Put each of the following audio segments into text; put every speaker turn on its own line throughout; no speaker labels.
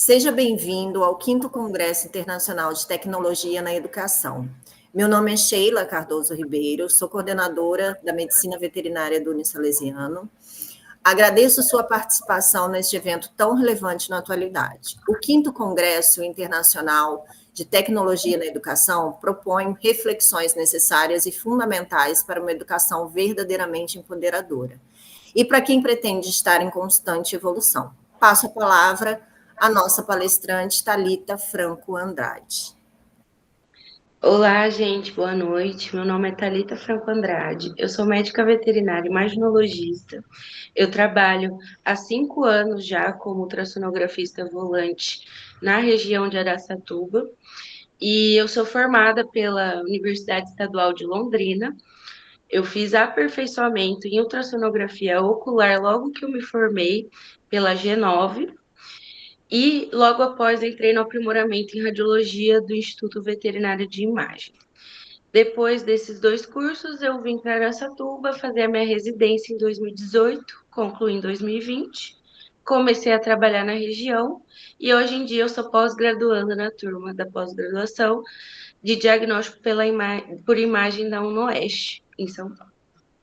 Seja bem-vindo ao 5º Congresso Internacional de Tecnologia na Educação. Meu nome é Sheila Cardoso Ribeiro, sou coordenadora da Medicina Veterinária do Unisalesiano. Agradeço sua participação neste evento tão relevante na atualidade. O 5º Congresso Internacional de Tecnologia na Educação propõe reflexões necessárias e fundamentais para uma educação verdadeiramente empoderadora e para quem pretende estar em constante evolução. Passo a palavra à nossa palestrante, Thalita Franco Andrade.
Olá, gente, boa noite. Meu nome é Thalita Franco Andrade. Eu sou médica veterinária e imaginologista. Eu trabalho há 5 anos já como ultrassonografista volante na região de Araçatuba e eu sou formada pela Universidade Estadual de Londrina. Eu fiz aperfeiçoamento em ultrassonografia ocular logo que eu me formei pela G9. E logo após entrei no aprimoramento em radiologia do Instituto Veterinário de Imagem. Depois desses 2 cursos, eu vim para Araçatuba fazer a minha residência em 2018, concluí em 2020. Comecei a trabalhar na região e hoje em dia eu sou pós-graduanda na turma da pós-graduação de diagnóstico por imagem da UNOeste, em São Paulo,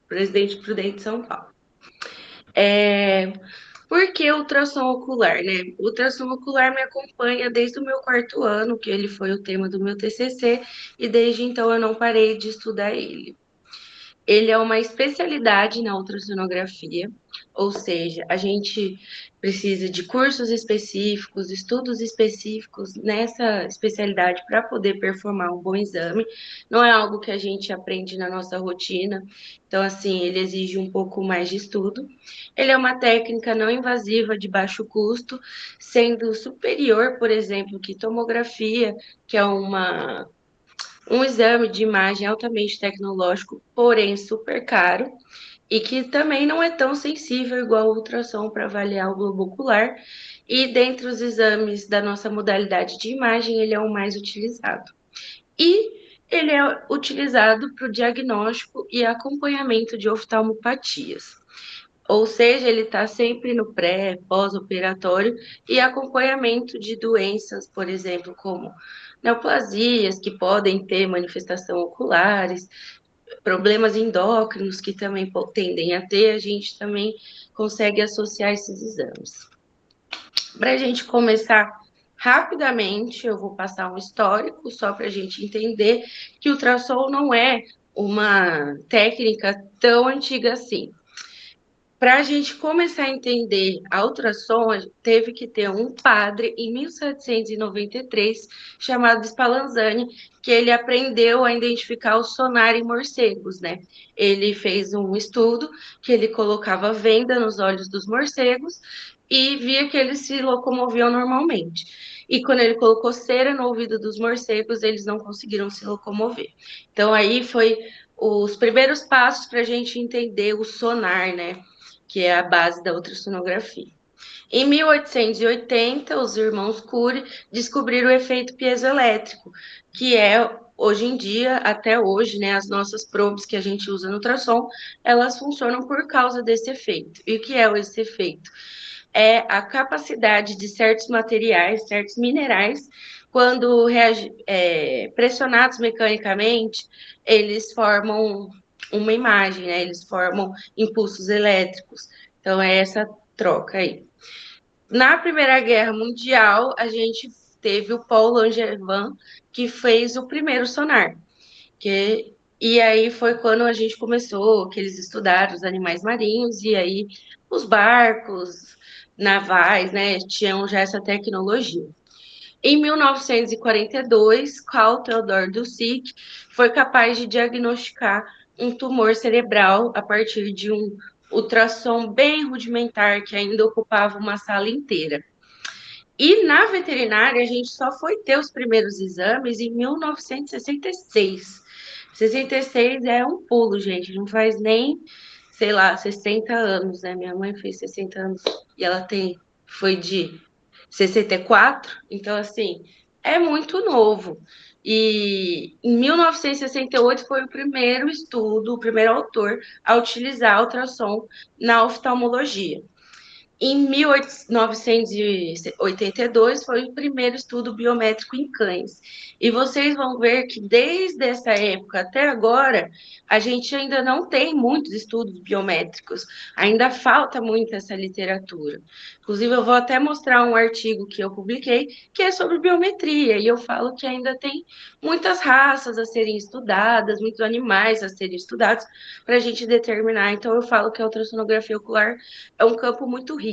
Presidente Prudente, São Paulo. Por que ultrassom ocular, né? O ultrassom ocular me acompanha desde o meu 4º ano, que ele foi o tema do meu TCC, e desde então eu não parei de estudar ele. Ele é uma especialidade na ultrassonografia, ou seja, a gente precisa de cursos específicos, estudos específicos nessa especialidade para poder performar um bom exame. Não é algo que a gente aprende na nossa rotina, então, assim, ele exige um pouco mais de estudo. Ele é uma técnica não invasiva de baixo custo, sendo superior, por exemplo, que tomografia, que é um exame de imagem altamente tecnológico, porém super caro, e que também não é tão sensível igual ao ultrassom para avaliar o globo ocular. E dentre os exames da nossa modalidade de imagem, ele é o mais utilizado. E ele é utilizado para o diagnóstico e acompanhamento de oftalmopatias. Ou seja, ele está sempre no pré, pós-operatório e acompanhamento de doenças, por exemplo, como neoplasias, que podem ter manifestação oculares, problemas endócrinos, que também tendem a ter, a gente também consegue associar esses exames. Para a gente começar rapidamente, eu vou passar um histórico, só para a gente entender que o ultrassom não é uma técnica tão antiga assim. Para a gente começar a entender a ultrassom, teve que ter um padre em 1793 chamado Spallanzani, que ele aprendeu a identificar o sonar em morcegos, né? Ele fez um estudo que ele colocava venda nos olhos dos morcegos e via que eles se locomoviam normalmente. E quando ele colocou cera no ouvido dos morcegos, eles não conseguiram se locomover. Então aí foi os primeiros passos para a gente entender o sonar, né? Que é a base da ultrassonografia. Em 1880, os irmãos Curie descobriram o efeito piezoelétrico, que é, hoje em dia, até hoje, né, as nossas probes que a gente usa no ultrassom, elas funcionam por causa desse efeito. E o que é esse efeito? É a capacidade de certos materiais, certos minerais, quando pressionados mecanicamente, eles formam uma imagem, né? Eles formam impulsos elétricos. Então, é essa troca aí. Na Primeira Guerra Mundial, a gente teve o Paul Langevin, que fez o primeiro sonar. E aí foi quando a gente começou, que eles estudaram os animais marinhos, e aí os barcos navais, né, tinham já essa tecnologia. Em 1942, Carl Theodor Dusick foi capaz de diagnosticar um tumor cerebral a partir de um ultrassom bem rudimentar que ainda ocupava uma sala inteira. E na veterinária, a gente só foi ter os primeiros exames em 1966. 66 é um pulo, gente, não faz nem, sei lá, 60 anos, né? Minha mãe fez 60 anos e ela foi de 64, então, assim, é muito novo. E em 1968 foi o primeiro estudo, o primeiro autor a utilizar ultrassom na oftalmologia. Em 1982 foi o primeiro estudo biométrico em cães. E vocês vão ver que desde essa época até agora, a gente ainda não tem muitos estudos biométricos, ainda falta muito essa literatura. Inclusive, eu vou até mostrar um artigo que eu publiquei que é sobre biometria, e eu falo que ainda tem muitas raças a serem estudadas, muitos animais a serem estudados para a gente determinar. Então, eu falo que a ultrassonografia ocular é um campo muito rico.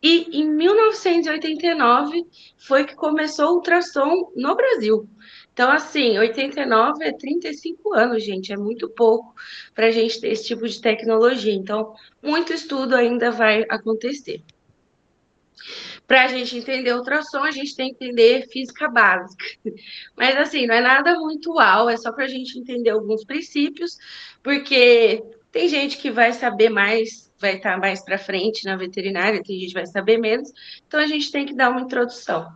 E em 1989 foi que começou o ultrassom no Brasil. Então, assim, 89 é 35 anos, gente, é muito pouco para a gente ter esse tipo de tecnologia. Então, muito estudo ainda vai acontecer. Para a gente entender ultrassom, a gente tem que entender física básica. Mas, assim, não é nada muito uau, é só para a gente entender alguns princípios, porque tem gente que vai saber mais, vai estar mais para frente na veterinária, tem gente que vai saber menos, então a gente tem que dar uma introdução.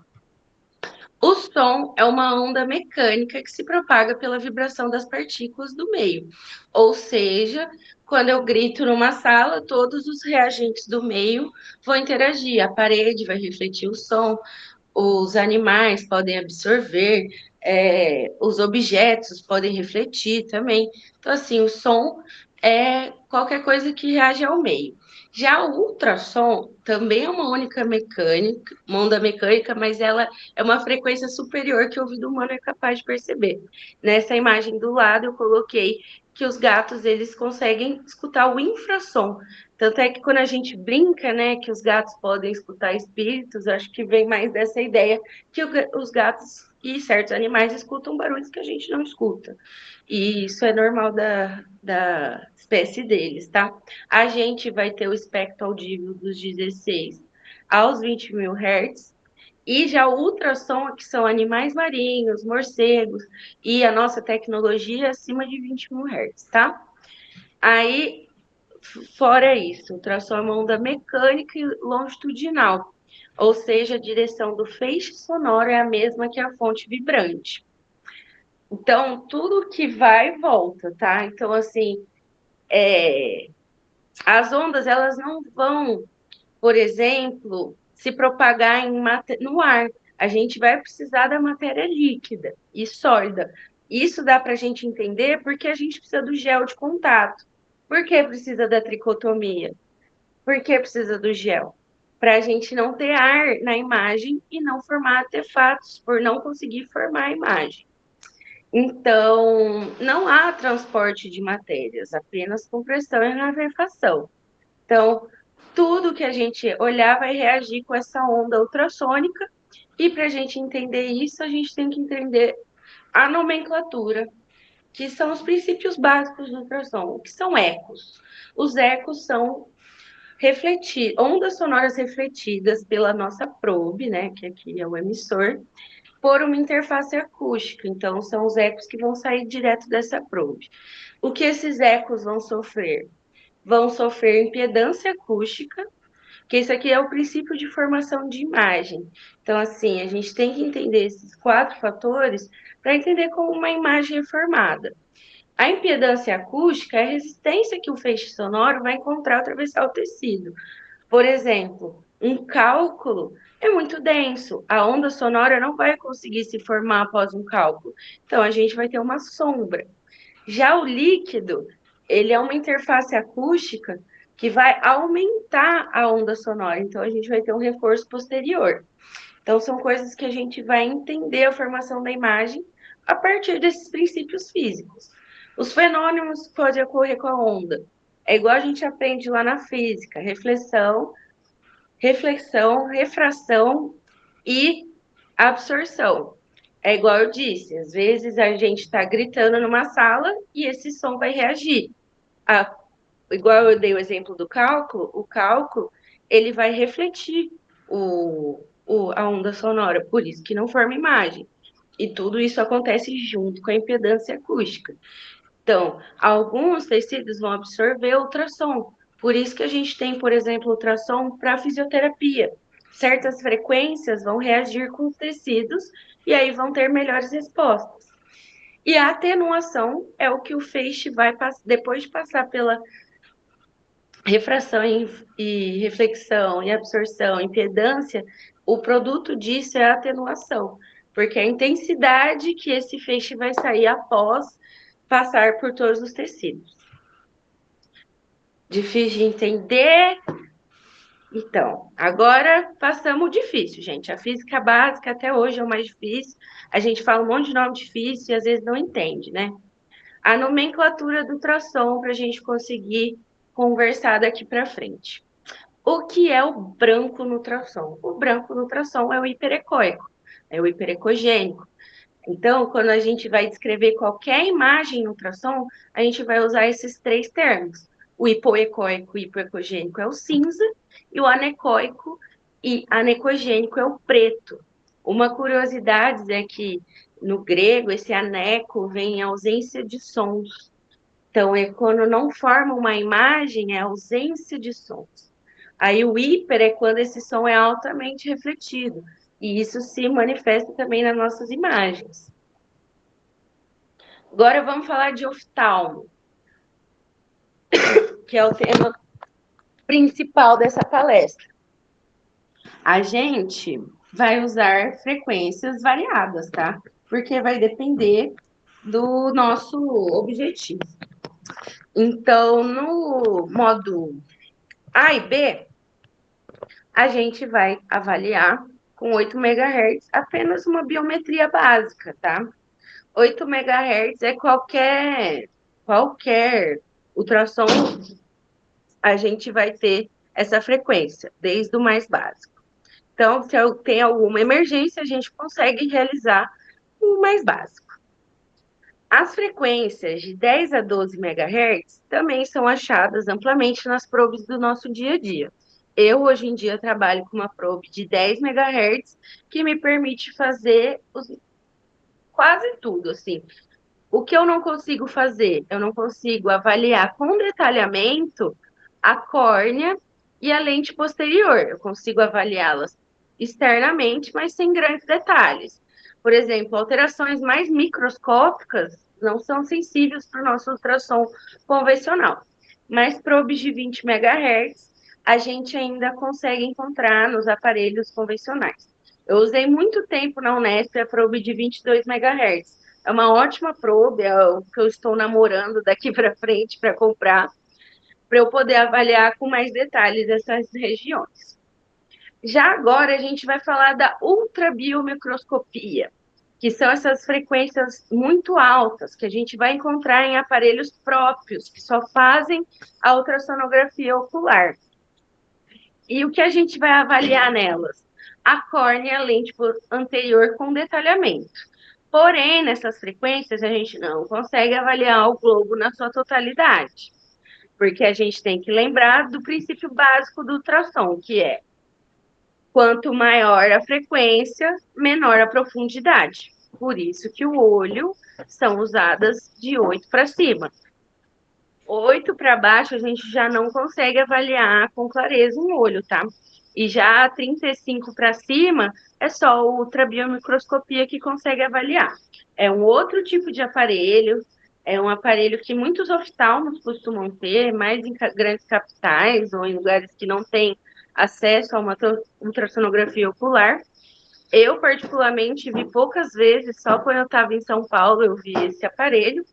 O som é uma onda mecânica que se propaga pela vibração das partículas do meio. Ou seja, quando eu grito numa sala, todos os reagentes do meio vão interagir. A parede vai refletir o som, os animais podem absorver, os objetos podem refletir também. Então, assim, o som é qualquer coisa que reage ao meio. Já o ultrassom também é uma única mecânica, uma onda mecânica, mas ela é uma frequência superior que o ouvido humano é capaz de perceber. Nessa imagem do lado, eu coloquei que os gatos eles conseguem escutar o infrassom. Tanto é que quando a gente brinca, né, que os gatos podem escutar espíritos, acho que vem mais dessa ideia que os gatos e certos animais escutam barulhos que a gente não escuta. E isso é normal da espécie deles, tá? A gente vai ter o espectro audível dos 16 aos 20 mil hertz, e já o ultrassom, que são animais marinhos, morcegos, e a nossa tecnologia acima de 20 mil hertz, tá? Aí, fora isso, o ultrassom é uma onda mecânica e longitudinal, ou seja, a direção do feixe sonoro é a mesma que a fonte vibrante. Então, tudo que vai, volta, tá? Então, assim, as ondas, elas não vão, por exemplo, se propagar no ar. A gente vai precisar da matéria líquida e sólida. Isso dá para a gente entender porque a gente precisa do gel de contato. Por que precisa da tricotomia? Por que precisa do gel? Para a gente não ter ar na imagem e não formar artefatos, por não conseguir formar a imagem. Então, não há transporte de matérias, apenas compressão e rarefação. Então, tudo que a gente olhar vai reagir com essa onda ultrassônica, e para a gente entender isso, a gente tem que entender a nomenclatura, que são os princípios básicos do ultrassom, que são ecos. Os ecos são ondas sonoras refletidas pela nossa probe, né, que aqui é o emissor, por uma interface acústica. Então, são os ecos que vão sair direto dessa probe. O que esses ecos vão sofrer? Vão sofrer impedância acústica, que isso aqui é o princípio de formação de imagem. Então, assim, a gente tem que entender esses 4 fatores para entender como uma imagem é formada. A impedância acústica é a resistência que o feixe sonoro vai encontrar ao atravessar o tecido. Por exemplo, um cálculo é muito denso, a onda sonora não vai conseguir se formar após um cálculo. Então, a gente vai ter uma sombra. Já o líquido, ele é uma interface acústica que vai aumentar a onda sonora. Então, a gente vai ter um reforço posterior. Então, são coisas que a gente vai entender a formação da imagem a partir desses princípios físicos. Os fenômenos podem ocorrer com a onda. É igual a gente aprende lá na física: reflexão, refração e absorção. É igual eu disse, às vezes a gente está gritando numa sala e esse som vai reagir. Igual eu dei o exemplo do cálculo, o cálculo ele vai refletir a onda sonora, por isso que não forma imagem. E tudo isso acontece junto com a impedância acústica. Então, alguns tecidos vão absorver ultrassom. Por isso que a gente tem, por exemplo, ultrassom para fisioterapia. Certas frequências vão reagir com os tecidos e aí vão ter melhores respostas. E a atenuação é o que o feixe vai, depois de passar pela refração e reflexão e absorção, impedância, o produto disso é a atenuação, porque a intensidade que esse feixe vai sair após passar por todos os tecidos. Difícil de entender? Então, agora passamos o difícil, gente. A física básica até hoje é o mais difícil. A gente fala um monte de nome difícil e às vezes não entende, né? A nomenclatura do ultrassom para a gente conseguir conversar daqui para frente. O que é o branco no ultrassom? O branco no ultrassom é o hiperecóico, é o hiperecogênico. Então, quando a gente vai descrever qualquer imagem no ultrassom, a gente vai usar esses três termos. O hipoecóico e hipoecogênico é o cinza, e o anecoico e anecogênico é o preto. Uma curiosidade é que, no grego, esse aneco vem em ausência de sons. Então, é quando não forma uma imagem, é ausência de sons. Aí o hiper é quando esse som é altamente refletido. E isso se manifesta também nas nossas imagens. Agora vamos falar de oftalmo, que é o tema principal dessa palestra. A gente vai usar frequências variadas, tá? Porque vai depender do nosso objetivo. Então, no modo A e B, a gente vai avaliar com 8 MHz apenas uma biometria básica, tá? 8 MHz é qualquer ultrassom, a gente vai ter essa frequência, desde o mais básico. Então, se tem alguma emergência, a gente consegue realizar o mais básico. As frequências de 10 a 12 MHz também são achadas amplamente nas probes do nosso dia a dia. Eu, hoje em dia, trabalho com uma probe de 10 MHz, que me permite fazer quase tudo, assim. O que eu não consigo fazer? Eu não consigo avaliar com detalhamento a córnea e a lente posterior. Eu consigo avaliá-las externamente, mas sem grandes detalhes. Por exemplo, alterações mais microscópicas não são sensíveis para o nosso ultrassom convencional. Mas probes de 20 MHz a gente ainda consegue encontrar nos aparelhos convencionais. Eu usei muito tempo na Unesp a probe de 22 MHz. É uma ótima probe, é o que eu estou namorando daqui para frente para comprar, para eu poder avaliar com mais detalhes essas regiões. Já agora a gente vai falar da ultrabiomicroscopia, que são essas frequências muito altas que a gente vai encontrar em aparelhos próprios, que só fazem a ultrassonografia ocular. E o que a gente vai avaliar nelas? A córnea e a lente anterior com detalhamento. Porém, nessas frequências, a gente não consegue avaliar o globo na sua totalidade, porque a gente tem que lembrar do princípio básico do ultrassom, que é quanto maior a frequência, menor a profundidade. Por isso que o olho são usadas de 8 para cima. 8 para baixo, a gente já não consegue avaliar com clareza um olho, tá? E já 35 para cima, é só a ultrabiomicroscopia que consegue avaliar. É um outro tipo de aparelho, é um aparelho que muitos oftalmos costumam ter, mais em grandes capitais ou em lugares que não têm acesso a uma ultrassonografia ocular. Eu, particularmente, vi poucas vezes, só quando eu estava em São Paulo eu vi esse aparelho,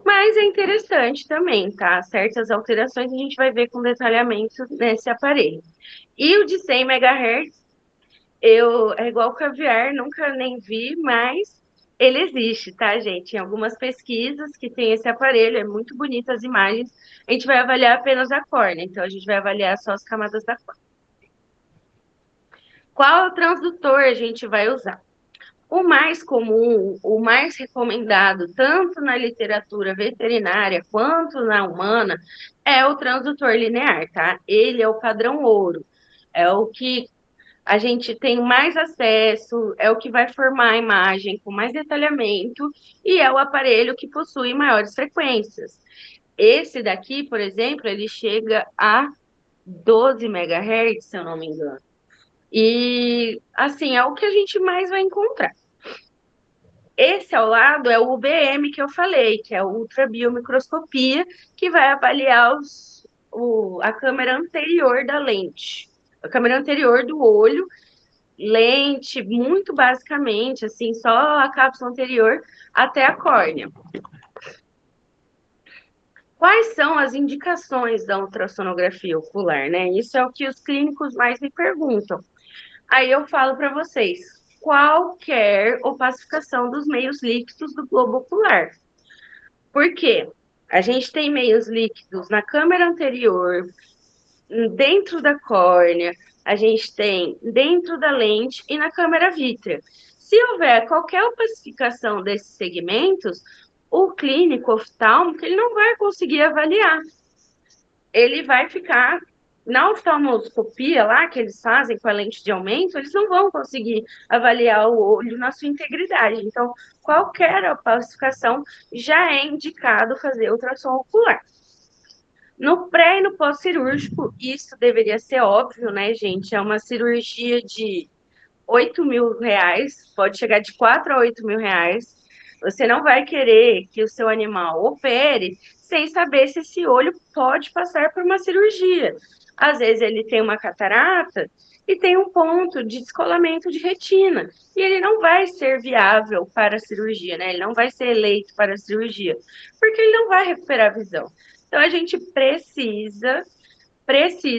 mas é interessante também, tá? Certas alterações a gente vai ver com detalhamento nesse aparelho. E o de 100 MHz, é igual caviar, nunca nem vi, mas ele existe, tá, gente? Em algumas pesquisas que tem esse aparelho, é muito bonito as imagens, a gente vai avaliar apenas a córnea, então a gente vai avaliar só as camadas da córnea. Qual transdutor a gente vai usar? O mais comum, o mais recomendado, tanto na literatura veterinária quanto na humana, é o transdutor linear, tá? Ele é o padrão ouro, é o que a gente tem mais acesso, é o que vai formar a imagem com mais detalhamento e é o aparelho que possui maiores frequências. Esse daqui, por exemplo, ele chega a 12 MHz, se eu não me engano. E, assim, é o que a gente mais vai encontrar. Esse ao lado é o UBM que eu falei, que é a ultrabiomicroscopia, que vai avaliar a câmera anterior da lente, a câmera anterior do olho, lente, muito basicamente, assim, só a cápsula anterior até a córnea. Quais são as indicações da ultrassonografia ocular, né? Isso é o que os clínicos mais me perguntam. Aí eu falo para vocês, qualquer opacificação dos meios líquidos do globo ocular. Por quê? A gente tem meios líquidos na câmera anterior, dentro da córnea, a gente tem dentro da lente e na câmera vítrea. Se houver qualquer opacificação desses segmentos, o clínico oftálmico ele não vai conseguir avaliar. Ele vai ficar na oftalmoscopia lá que eles fazem com a lente de aumento, eles não vão conseguir avaliar o olho na sua integridade. Então, qualquer opacificação já é indicado fazer ultrassom ocular. No pré e no pós-cirúrgico, isso deveria ser óbvio, né, gente? É uma cirurgia de R$ 8.000, pode chegar de 4 a 8 mil reais. Você não vai querer que o seu animal opere sem saber se esse olho pode passar por uma cirurgia. Às vezes ele tem uma catarata e tem um ponto de descolamento de retina. E ele não vai ser viável para a cirurgia, né? Ele não vai ser eleito para a cirurgia, porque ele não vai recuperar a visão. Então a gente precisa,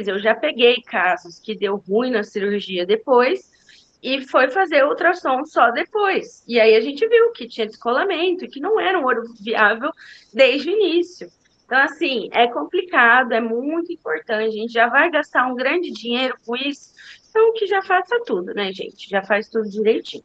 eu já peguei casos que deu ruim na cirurgia depois, e foi fazer ultrassom só depois. E aí a gente viu que tinha descolamento e que não era um olho viável desde o início. Então, assim, é complicado, é muito importante. A gente já vai gastar um grande dinheiro com isso. Então, que já faça tudo, né, gente? Já faz tudo direitinho.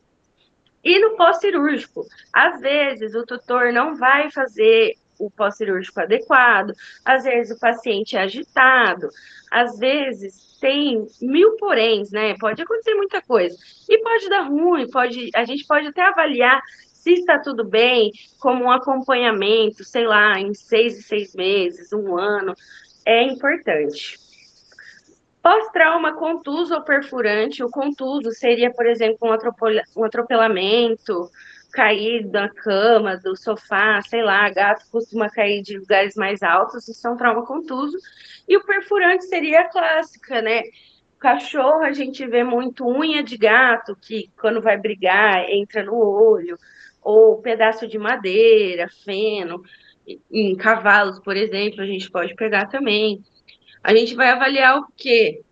E no pós-cirúrgico, às vezes o tutor não vai fazer o pós-cirúrgico adequado, às vezes o paciente é agitado, às vezes tem mil poréns, né? Pode acontecer muita coisa. E pode dar ruim, a gente pode até avaliar se está tudo bem, como um acompanhamento, sei lá, em 6 em 6 meses, um ano, é importante. Pós-trauma contuso ou perfurante, o contuso seria, por exemplo, um atropelamento, cair da cama, do sofá, sei lá, gato costuma cair de lugares mais altos, isso é um trauma contuso. E o perfurante seria a clássica, né? Cachorro, a gente vê muito unha de gato, que quando vai brigar, entra no olho, ou pedaço de madeira, feno. Em cavalos, por exemplo, a gente pode pegar também. A gente vai avaliar o quê?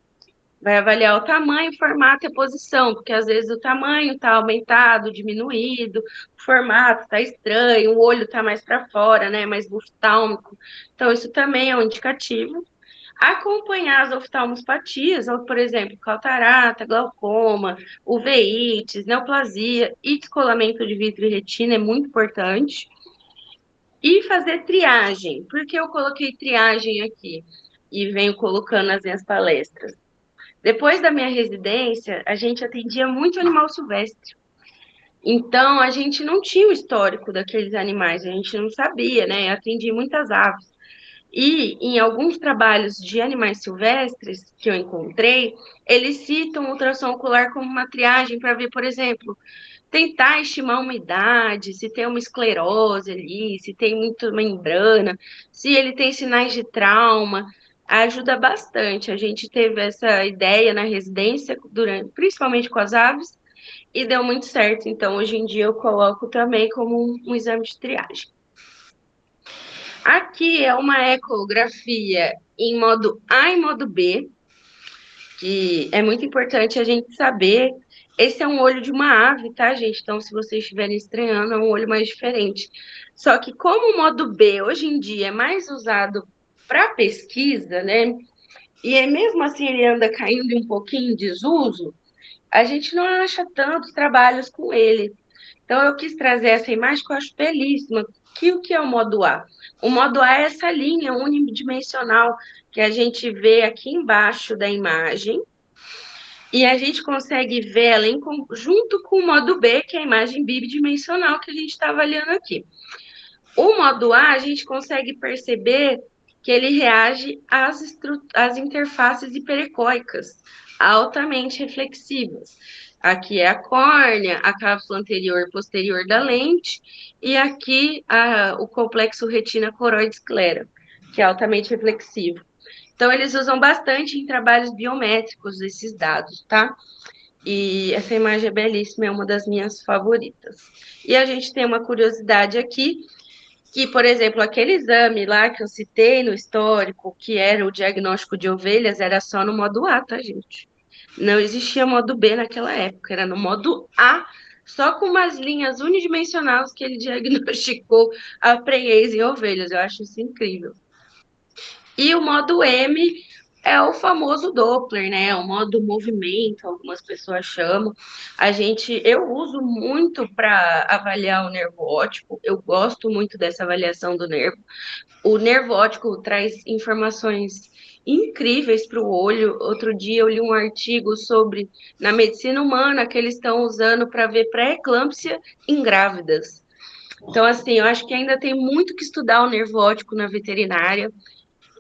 Vai avaliar o tamanho, formato e a posição, porque às vezes o tamanho está aumentado, diminuído, o formato está estranho, o olho está mais para fora, né, mais oftálmico. Então, isso também é um indicativo. Acompanhar as oftalmospatias, ou, por exemplo, catarata, glaucoma, uveites, neoplasia e descolamento de vidro e retina é muito importante. E fazer triagem. Por que eu coloquei triagem aqui? E venho colocando nas minhas palestras. Depois da minha residência, a gente atendia muito animal silvestre. Então, a gente não tinha o histórico daqueles animais, a gente não sabia, né? Eu atendi muitas aves. E em alguns trabalhos de animais silvestres que eu encontrei, eles citam o ultrassom ocular como uma triagem para ver, por exemplo, tentar estimar a umidade, se tem uma esclerose ali, se tem muito membrana, se ele tem sinais de trauma, ajuda bastante. A gente teve essa ideia na residência, principalmente com as aves, e deu muito certo. Então, hoje em dia, eu coloco também como um exame de triagem. Aqui é uma ecografia em modo A e modo B, que é muito importante a gente saber. Esse é um olho de uma ave, tá, gente? Então, se vocês estiverem estranhando, é um olho mais diferente. Só que como o modo B, hoje em dia, é mais usado para pesquisa, né? E mesmo assim ele anda caindo um pouquinho em desuso, a gente não acha tantos trabalhos com ele. Então, eu quis trazer essa imagem que eu acho belíssima. O que é o modo A? O modo A é essa linha unidimensional que a gente vê aqui embaixo da imagem, e a gente consegue ver ela em conjunto com o modo B, que é a imagem bidimensional que a gente está avaliando aqui. O modo A, a gente consegue perceber que ele reage às interfaces hiperecóicas, altamente reflexivas. Aqui é a córnea, a cápsula anterior e posterior da lente, e aqui o complexo retina coroide esclera, que é altamente reflexivo. Então, eles usam bastante em trabalhos biométricos esses dados, tá? E essa imagem é belíssima, é uma das minhas favoritas. E a gente tem uma curiosidade aqui, que, por exemplo, aquele exame lá que eu citei no histórico, que era o diagnóstico de ovelhas, era só no modo A, tá, gente? Não existia modo B naquela época, era no modo A, só com umas linhas unidimensionais que ele diagnosticou a prenhez em ovelhas. Eu acho isso incrível. E o modo M é o famoso Doppler, né? O modo movimento, algumas pessoas chamam. Eu uso muito para avaliar o nervo óptico. Eu gosto muito dessa avaliação do nervo. O nervo óptico traz informações incríveis para o olho. Outro dia eu li um artigo sobre na medicina humana que eles estão usando para ver pré-eclâmpsia em grávidas. Então, assim, eu acho que ainda tem muito que estudar o nervo óptico na veterinária.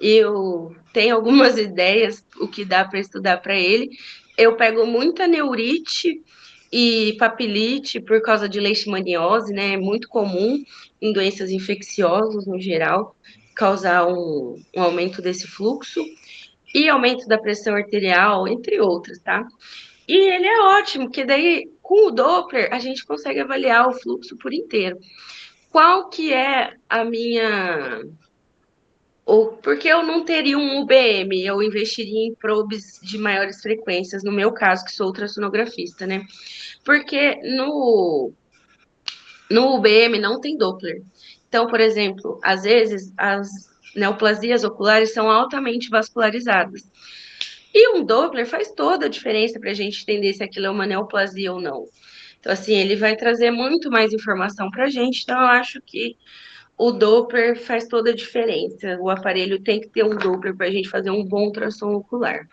Eu tenho algumas ideias o que dá para estudar para ele. Eu pego muita neurite e papilite por causa de leishmaniose, né? É muito comum em doenças infecciosas no geral, causar um aumento desse fluxo e aumento da pressão arterial, entre outras, tá? E ele é ótimo, porque daí com o Doppler a gente consegue avaliar o fluxo por inteiro. Qual que é a minha ou porque eu não teria um UBM, eu investiria em probes de maiores frequências, no meu caso, que sou ultrassonografista, né? Porque no UBM não tem Doppler. Então, por exemplo, às vezes as neoplasias oculares são altamente vascularizadas. E um Doppler faz toda a diferença para a gente entender se aquilo é uma neoplasia ou não. Então, assim, ele vai trazer muito mais informação para a gente. Então, eu acho que o Doppler faz toda a diferença. O aparelho tem que ter um Doppler para a gente fazer um bom ultrassom ocular.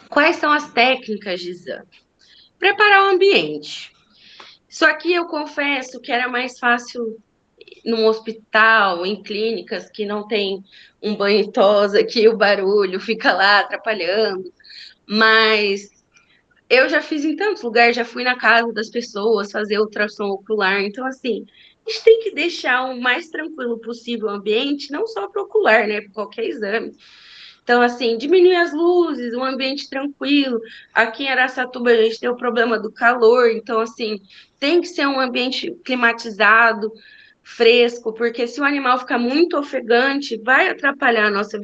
Quais são as técnicas de exame? Preparar o ambiente. Isso aqui eu confesso que era mais fácil num hospital, em clínicas que não tem um banho tosa, que o barulho fica lá atrapalhando. Mas eu já fiz em tantos lugares, já fui na casa das pessoas fazer ultrassom ocular. Então, assim, a gente tem que deixar o mais tranquilo possível o ambiente, não só para ocular, né? Para qualquer exame. Então, assim, diminuir as luzes, um ambiente tranquilo. Aqui em Araçatuba a gente tem o problema do calor, então, assim, tem que ser um ambiente climatizado, fresco, porque se o animal ficar muito ofegante, vai atrapalhar a nossa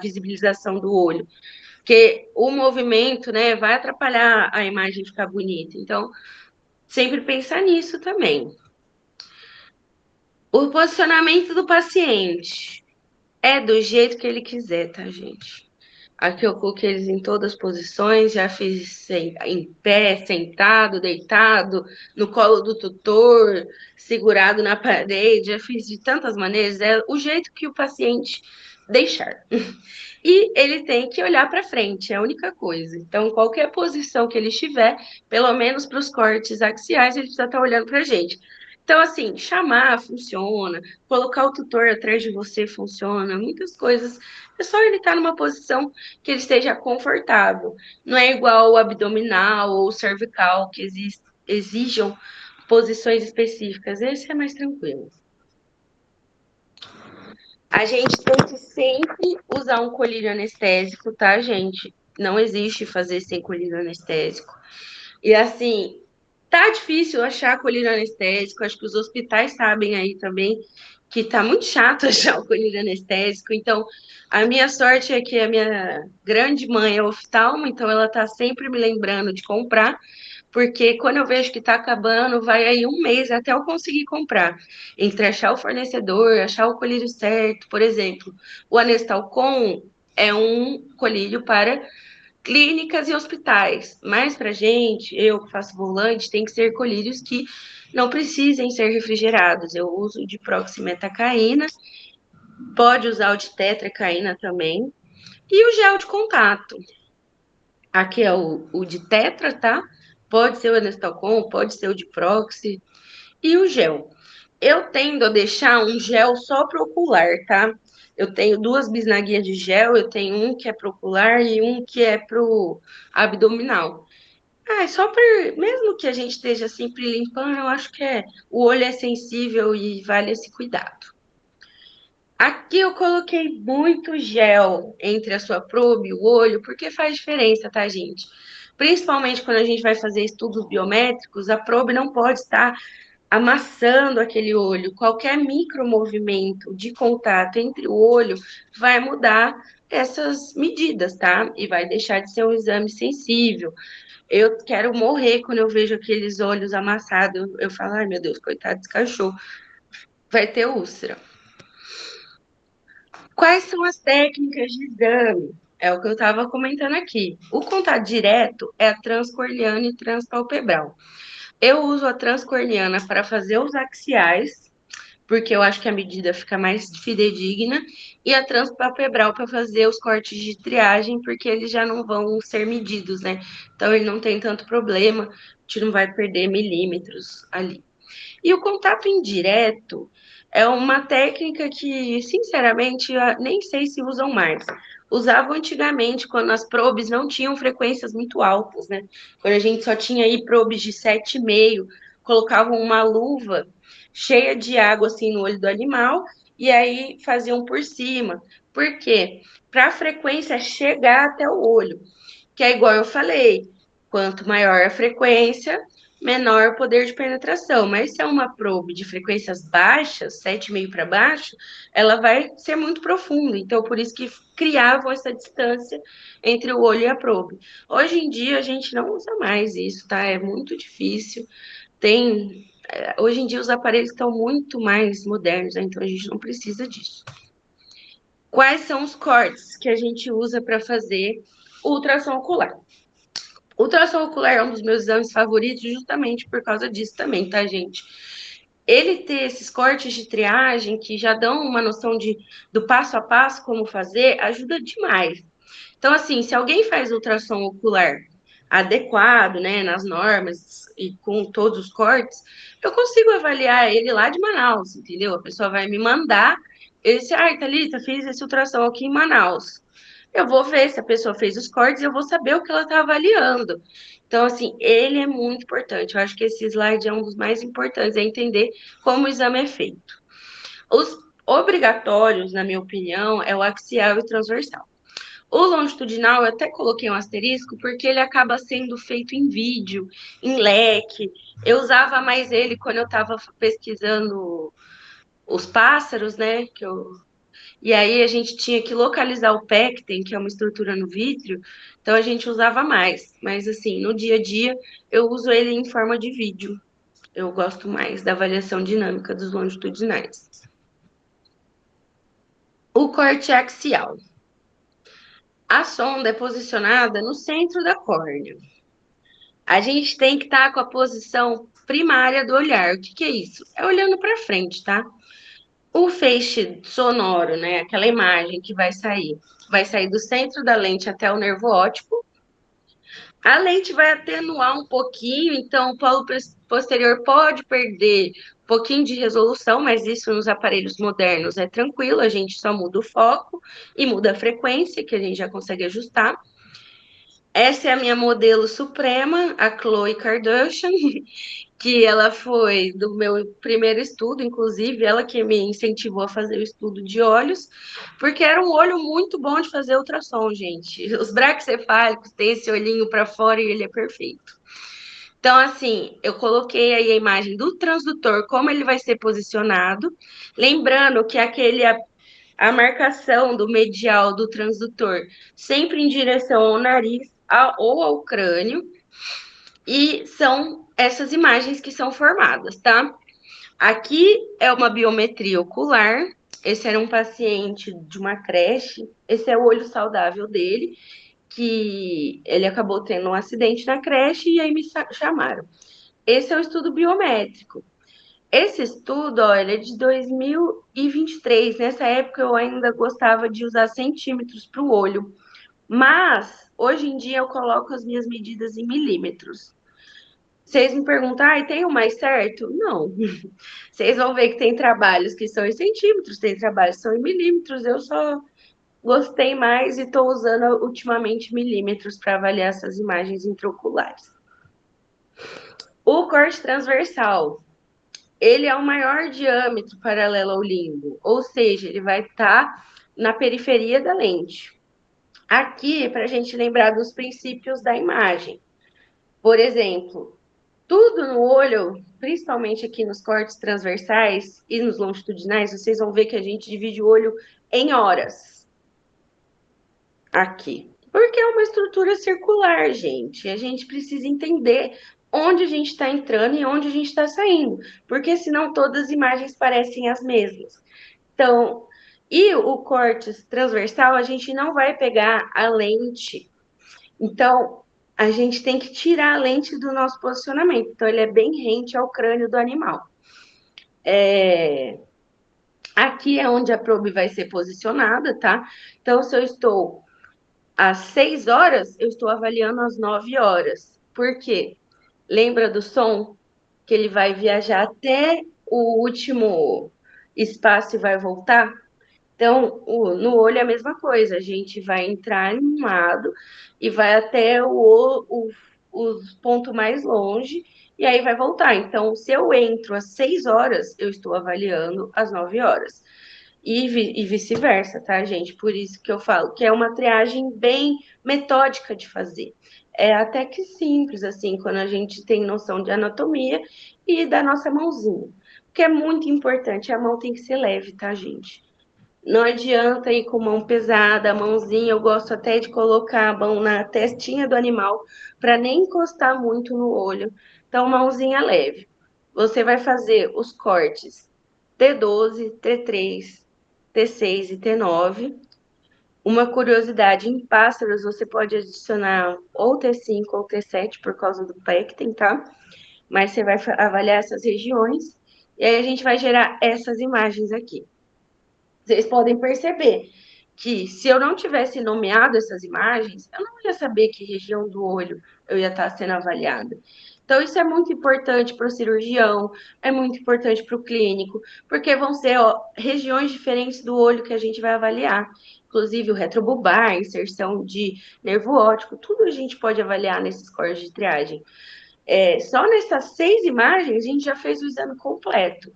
visibilização do olho. Porque o movimento, né, vai atrapalhar a imagem ficar bonita. Então, sempre pensar nisso também. O posicionamento do paciente é do jeito que ele quiser, tá, gente? Aqui eu coloquei eles em todas as posições, já fiz em pé, sentado, deitado, no colo do tutor, segurado na parede, já fiz de tantas maneiras, é o jeito que o paciente deixar. E ele tem que olhar para frente, é a única coisa. Então, qualquer posição que ele estiver, pelo menos para os cortes axiais, ele precisa estar olhando para a gente. Então, assim, chamar funciona, colocar o tutor atrás de você funciona, muitas coisas. É só ele estar numa posição que ele esteja confortável. Não é igual o abdominal ou o cervical, que exijam posições específicas. Esse é mais tranquilo. A gente tem que sempre usar um colírio anestésico, tá, gente? Não existe fazer sem colírio anestésico. E assim, tá difícil achar colírio anestésico. Acho que os hospitais sabem aí também que tá muito chato achar o colírio anestésico. Então, a minha sorte é que a minha grande mãe é oftalmo, então ela tá sempre me lembrando de comprar, porque quando eu vejo que está acabando, vai aí um mês até eu conseguir comprar. Entre achar o fornecedor, achar o colírio certo, por exemplo, o Anestalcon é um colírio para clínicas e hospitais, mas para gente, eu que faço volante, tem que ser colírios que não precisem ser refrigerados. Eu uso de proximetacaína, pode usar o de tetracaína também, e o gel de contato. Aqui é o de tetra, tá? Pode ser o Anestalcon, pode ser o de proxy. E o gel. Eu tendo a deixar um gel só para ocular, tá? Eu tenho duas bisnaguinhas de gel, eu tenho um que é para ocular e um que é para o abdominal. Ah, é só para. Mesmo que a gente esteja sempre limpando, eu acho que o olho é sensível e vale esse cuidado. Aqui eu coloquei muito gel entre a sua probe e o olho, porque faz diferença, tá, gente? Principalmente quando a gente vai fazer estudos biométricos, a probe não pode estar amassando aquele olho. Qualquer micromovimento de contato entre o olho vai mudar essas medidas, tá? E vai deixar de ser um exame sensível. Eu quero morrer quando eu vejo aqueles olhos amassados. Eu falo, ai meu Deus, coitado desse cachorro, vai ter úlcera. Quais são as técnicas de exame? É o que eu estava comentando aqui. O contato direto é a transcorneana e transpalpebral. Eu uso a transcorneana para fazer os axiais, porque eu acho que a medida fica mais fidedigna, e a transpalpebral para fazer os cortes de triagem, porque eles já não vão ser medidos, né? Então ele não tem tanto problema, a gente não vai perder milímetros ali. E o contato indireto é uma técnica que, sinceramente, eu nem sei se usam mais. Usavam antigamente, quando as probes não tinham frequências muito altas, né? Quando a gente só tinha aí probes de 7,5, colocavam uma luva cheia de água assim no olho do animal e aí faziam por cima. Por quê? Para a frequência chegar até o olho. Que é igual eu falei, quanto maior a frequência, menor o poder de penetração. Mas se é uma probe de frequências baixas, 7,5 para baixo, ela vai ser muito profunda. Então, por isso que criavam essa distância entre o olho e a probe. Hoje em dia, a gente não usa mais isso, tá? É muito difícil. Hoje em dia, os aparelhos estão muito mais modernos, né? Então a gente não precisa disso. Quais são os cortes que a gente usa para fazer ultrassom ocular? O ultrassom ocular é um dos meus exames favoritos justamente por causa disso também, tá, gente? Ele ter esses cortes de triagem que já dão uma noção do passo a passo como fazer, ajuda demais. Então, assim, se alguém faz ultrassom ocular adequado, né, nas normas e com todos os cortes, eu consigo avaliar ele lá de Manaus, entendeu? A pessoa vai me mandar esse, ai, Thalita, fiz esse ultrassom aqui em Manaus. Eu vou ver se a pessoa fez os cortes e eu vou saber o que ela está avaliando. Então, assim, ele é muito importante. Eu acho que esse slide é um dos mais importantes, é entender como o exame é feito. Os obrigatórios, na minha opinião, é o axial e o transversal. O longitudinal, eu até coloquei um asterisco, porque ele acaba sendo feito em vídeo, em leque. Eu usava mais ele quando eu estava pesquisando os pássaros, né? E aí a gente tinha que localizar o pecten, que é uma estrutura no vítreo, então a gente usava mais. Mas assim, no dia a dia, eu uso ele em forma de vídeo. Eu gosto mais da avaliação dinâmica dos longitudinais. O corte axial. A sonda é posicionada no centro da córnea. A gente tem que estar com a posição primária do olhar. O que, que é isso? É olhando para frente, tá? O feixe sonoro, né? Aquela imagem que vai sair do centro da lente até o nervo óptico. A lente vai atenuar um pouquinho, então o polo posterior pode perder um pouquinho de resolução, mas isso nos aparelhos modernos é tranquilo, a gente só muda o foco e muda a frequência, que a gente já consegue ajustar. Essa é a minha modelo suprema, a Khloe Kardashian, que ela foi do meu primeiro estudo, inclusive, ela que me incentivou a fazer o estudo de olhos, porque era um olho muito bom de fazer ultrassom, gente. Os braquicefálicos têm esse olhinho para fora e ele é perfeito. Então, assim, eu coloquei aí a imagem do transdutor, como ele vai ser posicionado, lembrando que a marcação do medial do transdutor sempre em direção ao nariz ou ao crânio, e são essas imagens que são formadas, tá? Aqui é uma biometria ocular. Esse era um paciente de uma creche. Esse é o olho saudável dele, que ele acabou tendo um acidente na creche e aí me chamaram. Esse é o estudo biométrico. Esse estudo, olha, é de 2023. Nessa época eu ainda gostava de usar centímetros para o olho, mas hoje em dia eu coloco as minhas medidas em milímetros. Vocês me perguntam, ah, tem o mais certo? Não. Vocês vão ver que tem trabalhos que são em centímetros, tem trabalhos que são em milímetros. Eu só gostei mais e estou usando ultimamente milímetros para avaliar essas imagens intraoculares. O corte transversal. ele é o maior diâmetro paralelo ao limbo, ou seja, ele vai estar na periferia da lente. Aqui, para a gente lembrar dos princípios da imagem. Por exemplo, tudo no olho, principalmente aqui nos cortes transversais e nos longitudinais, vocês vão ver que a gente divide o olho em horas. Aqui. Porque é uma estrutura circular, gente. A gente precisa entender onde a gente está entrando e onde a gente está saindo. Porque senão todas as imagens parecem as mesmas. Então, e o corte transversal, a gente não vai pegar a lente. Então, a gente tem que tirar a lente do nosso posicionamento. Então, ele é bem rente ao crânio do animal. Aqui é onde a probe vai ser posicionada, tá? Então, se eu estou às 6 horas, eu estou avaliando às 9 horas. Por quê? Lembra do som? Que ele vai viajar até o último espaço e vai voltar? Então, no olho é a mesma coisa. A gente vai entrar em um lado e vai até o ponto mais longe e aí vai voltar. Então, se eu entro às 6 horas, eu estou avaliando às 9 horas. E vice-versa, tá, gente? Por isso que eu falo que é uma triagem bem metódica de fazer. É até que simples, assim, quando a gente tem noção de anatomia e da nossa mãozinha. Porque é muito importante, a mão tem que ser leve, tá, gente? Não adianta ir com mão pesada, a mãozinha. Eu gosto até de colocar a mão na testinha do animal para nem encostar muito no olho. Então, mãozinha leve. Você vai fazer os cortes T12, T3, T6 e T9. Uma curiosidade, em pássaros você pode adicionar ou T5 ou T7 por causa do pecten, tá? Mas você vai avaliar essas regiões e aí a gente vai gerar essas imagens aqui. Vocês podem perceber que se eu não tivesse nomeado essas imagens, eu não ia saber que região do olho eu ia estar sendo avaliada. Então, isso é muito importante para o cirurgião, é muito importante para o clínico, porque vão ser regiões diferentes do olho que a gente vai avaliar. Inclusive o retrobulbar, inserção de nervo óptico, tudo a gente pode avaliar nesses cortes de triagem. Só nessas 6 imagens, a gente já fez o exame completo.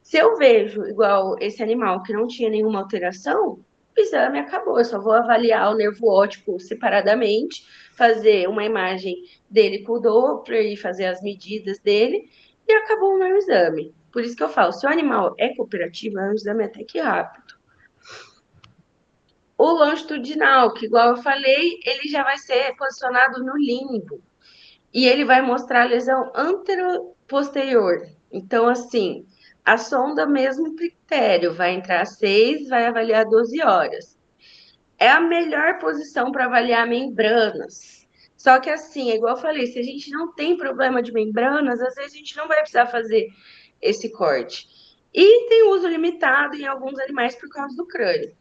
Se eu vejo igual esse animal que não tinha nenhuma alteração, o exame acabou. Eu só vou avaliar o nervo óptico separadamente, fazer uma imagem dele com o Doppler e fazer as medidas dele, e acabou o meu exame. Por isso que eu falo, se o animal é cooperativo, é um exame até que rápido. O longitudinal, que igual eu falei, ele já vai ser posicionado no limbo. E ele vai mostrar a lesão anteroposterior. Então, assim, a sonda, mesmo critério, vai entrar às 6, vai avaliar 12 horas. É a melhor posição para avaliar membranas. Só que, assim, é igual eu falei, se a gente não tem problema de membranas, às vezes a gente não vai precisar fazer esse corte. E tem uso limitado em alguns animais por causa do crânio.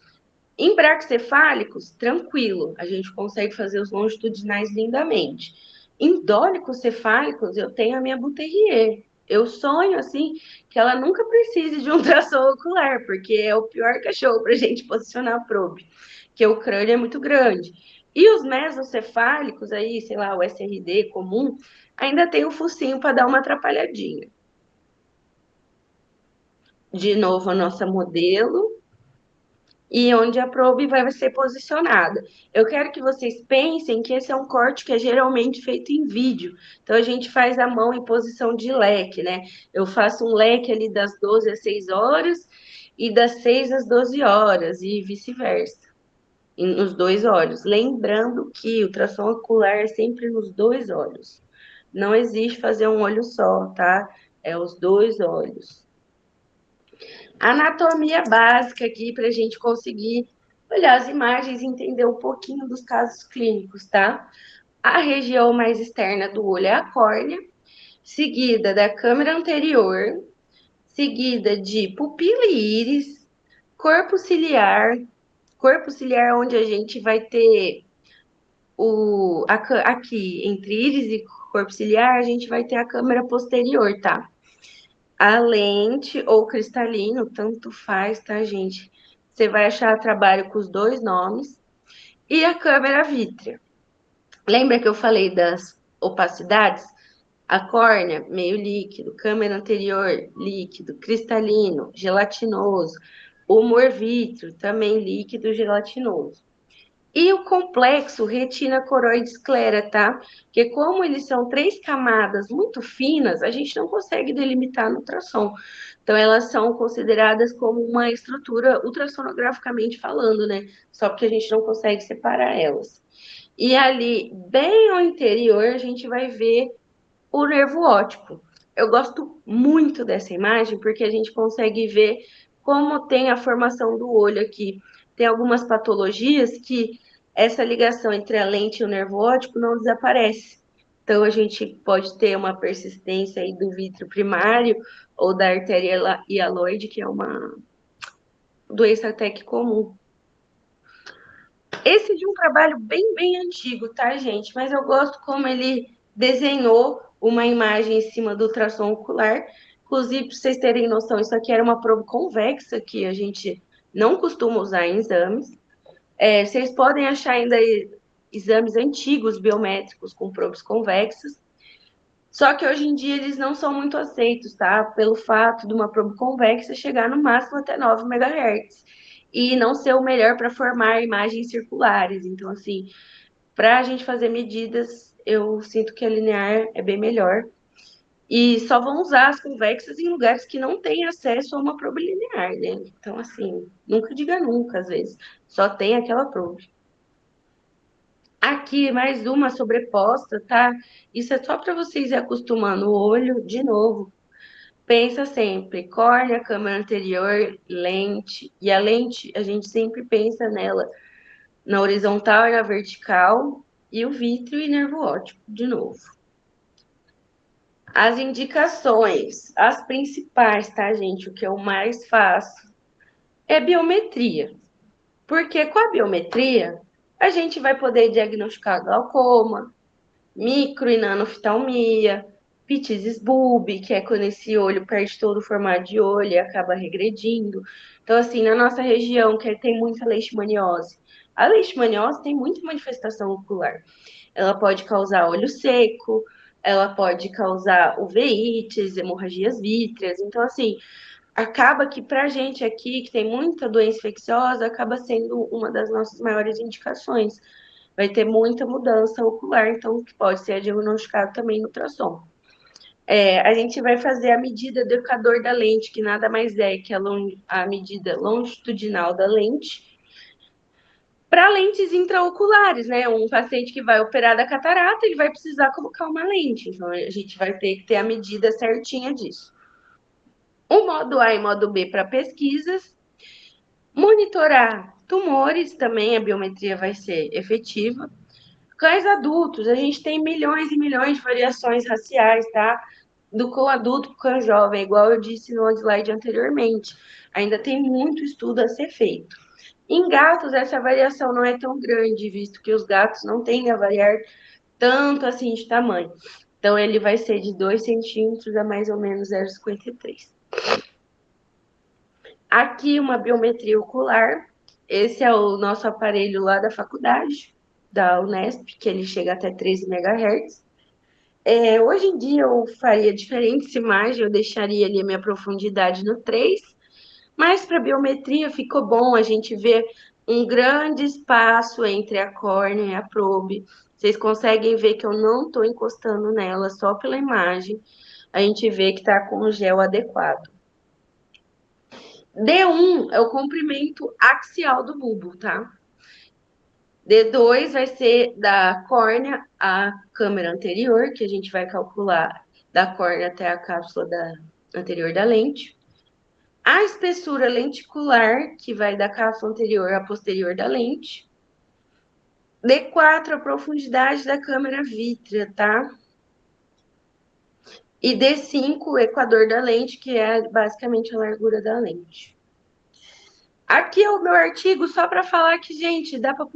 Em braquicefálicos, tranquilo, a gente consegue fazer os longitudinais lindamente. Em dólicos cefálicos, eu tenho a minha Buterrier. Eu sonho, assim, que ela nunca precise de um ultrassom ocular, porque é o pior cachorro para a gente posicionar a probe, que o crânio é muito grande. E os mesocefálicos, aí, sei lá, o SRD comum, ainda tem o focinho para dar uma atrapalhadinha. De novo, a nossa modelo e onde a probe vai ser posicionada. Eu quero que vocês pensem que esse é um corte que é geralmente feito em vídeo. Então, a gente faz a mão em posição de leque, né? Eu faço um leque ali das 12 às 6 horas e das 6 às 12 horas e vice-versa, nos dois olhos. Lembrando que o ultrassom ocular é sempre nos dois olhos. Não existe fazer um olho só, tá? É os dois olhos. Anatomia básica aqui para a gente conseguir olhar as imagens e entender um pouquinho dos casos clínicos, tá? A região mais externa do olho é a córnea, seguida da câmera anterior, seguida de pupila e íris, corpo ciliar onde a gente vai ter aqui entre íris e corpo ciliar, a gente vai ter a câmera posterior, tá? A lente ou cristalino, tanto faz, tá, gente? Você vai achar trabalho com os dois nomes. E a câmera vítrea. Lembra que eu falei das opacidades? A córnea, meio líquido, câmera anterior, líquido, cristalino, gelatinoso. O humor vítreo, também líquido, gelatinoso. E o complexo retina coroide esclera, tá? Porque como eles são 3 camadas muito finas, a gente não consegue delimitar no ultrassom. Então, elas são consideradas como uma estrutura ultrassonograficamente falando, né? Só porque a gente não consegue separar elas. E ali, bem ao interior, a gente vai ver o nervo óptico. Eu gosto muito dessa imagem porque a gente consegue ver como tem a formação do olho aqui. Tem algumas patologias que essa ligação entre a lente e o nervo óptico não desaparece. Então, a gente pode ter uma persistência aí do vítreo primário ou da artéria hialoide, que é uma doença até que comum. Esse de um trabalho bem antigo, tá, gente? Mas eu gosto como ele desenhou uma imagem em cima do ultrassom ocular. Inclusive, para vocês terem noção, isso aqui era uma proba convexa que a gente não costuma usar em exames. Vocês podem achar ainda exames antigos biométricos com probes convexas. Só que hoje em dia eles não são muito aceitos, tá? Pelo fato de uma probe convexa chegar no máximo até 9 MHz e não ser o melhor para formar imagens circulares. Então, assim, para a gente fazer medidas, eu sinto que a linear é bem melhor. E só vão usar as convexas em lugares que não têm acesso a uma probe linear, né? Então, assim, nunca diga nunca, às vezes. Só tem aquela probe. Aqui, mais uma sobreposta, tá? Isso é só para vocês ir acostumando o olho de novo. Pensa sempre, córnea, câmera anterior, lente. E a lente, a gente sempre pensa nela na horizontal e na vertical. E o vítreo e nervo óptico, de novo. As indicações, as principais, tá, gente? O que eu mais faço é biometria. Porque com a biometria, a gente vai poder diagnosticar glaucoma, micro e nanoftalmia, ptisis bulbi, que é quando esse olho perde todo o formato de olho e acaba regredindo. Então, assim, na nossa região, que tem muita leishmaniose, a leishmaniose tem muita manifestação ocular. Ela pode causar olho seco, ela pode causar uveites, hemorragias vítreas. Então, assim, acaba que para a gente aqui, que tem muita doença infecciosa, acaba sendo uma das nossas maiores indicações. Vai ter muita mudança ocular, então que pode ser diagnosticado também no ultrassom. A gente vai fazer a medida do equador da lente, que nada mais é que a medida longitudinal da lente, para lentes intraoculares, né? Um paciente que vai operar da catarata, ele vai precisar colocar uma lente, então a gente vai ter que ter a medida certinha disso. O modo A e modo B para pesquisas, monitorar tumores, também a biometria vai ser efetiva. Cães adultos, a gente tem milhões e milhões de variações raciais, tá? Do cão adulto para o cão jovem, igual eu disse no slide anteriormente. Ainda tem muito estudo a ser feito. Em gatos, essa variação não é tão grande, visto que os gatos não tendem a variar tanto assim de tamanho. Então, ele vai ser de 2 centímetros a mais ou menos 0,53. Aqui, uma biometria ocular. Esse é o nosso aparelho lá da faculdade, da Unesp, que ele chega até 13 MHz. Hoje em dia eu faria diferente essa imagem, eu deixaria ali a minha profundidade no 3, mas para biometria ficou bom a gente ver um grande espaço entre a córnea e a probe. Vocês conseguem ver que eu não estou encostando nela só pela imagem. A gente vê que está com o gel adequado. D1 é o comprimento axial do bulbo, tá? D2 vai ser da córnea à câmera anterior, que a gente vai calcular da córnea até a cápsula anterior da lente. A espessura lenticular, que vai da cápsula anterior à posterior da lente. D4, a profundidade da câmera vítrea, tá? E D5, o equador da lente, que é basicamente a largura da lente. Aqui é o meu artigo só para falar que, gente, dá para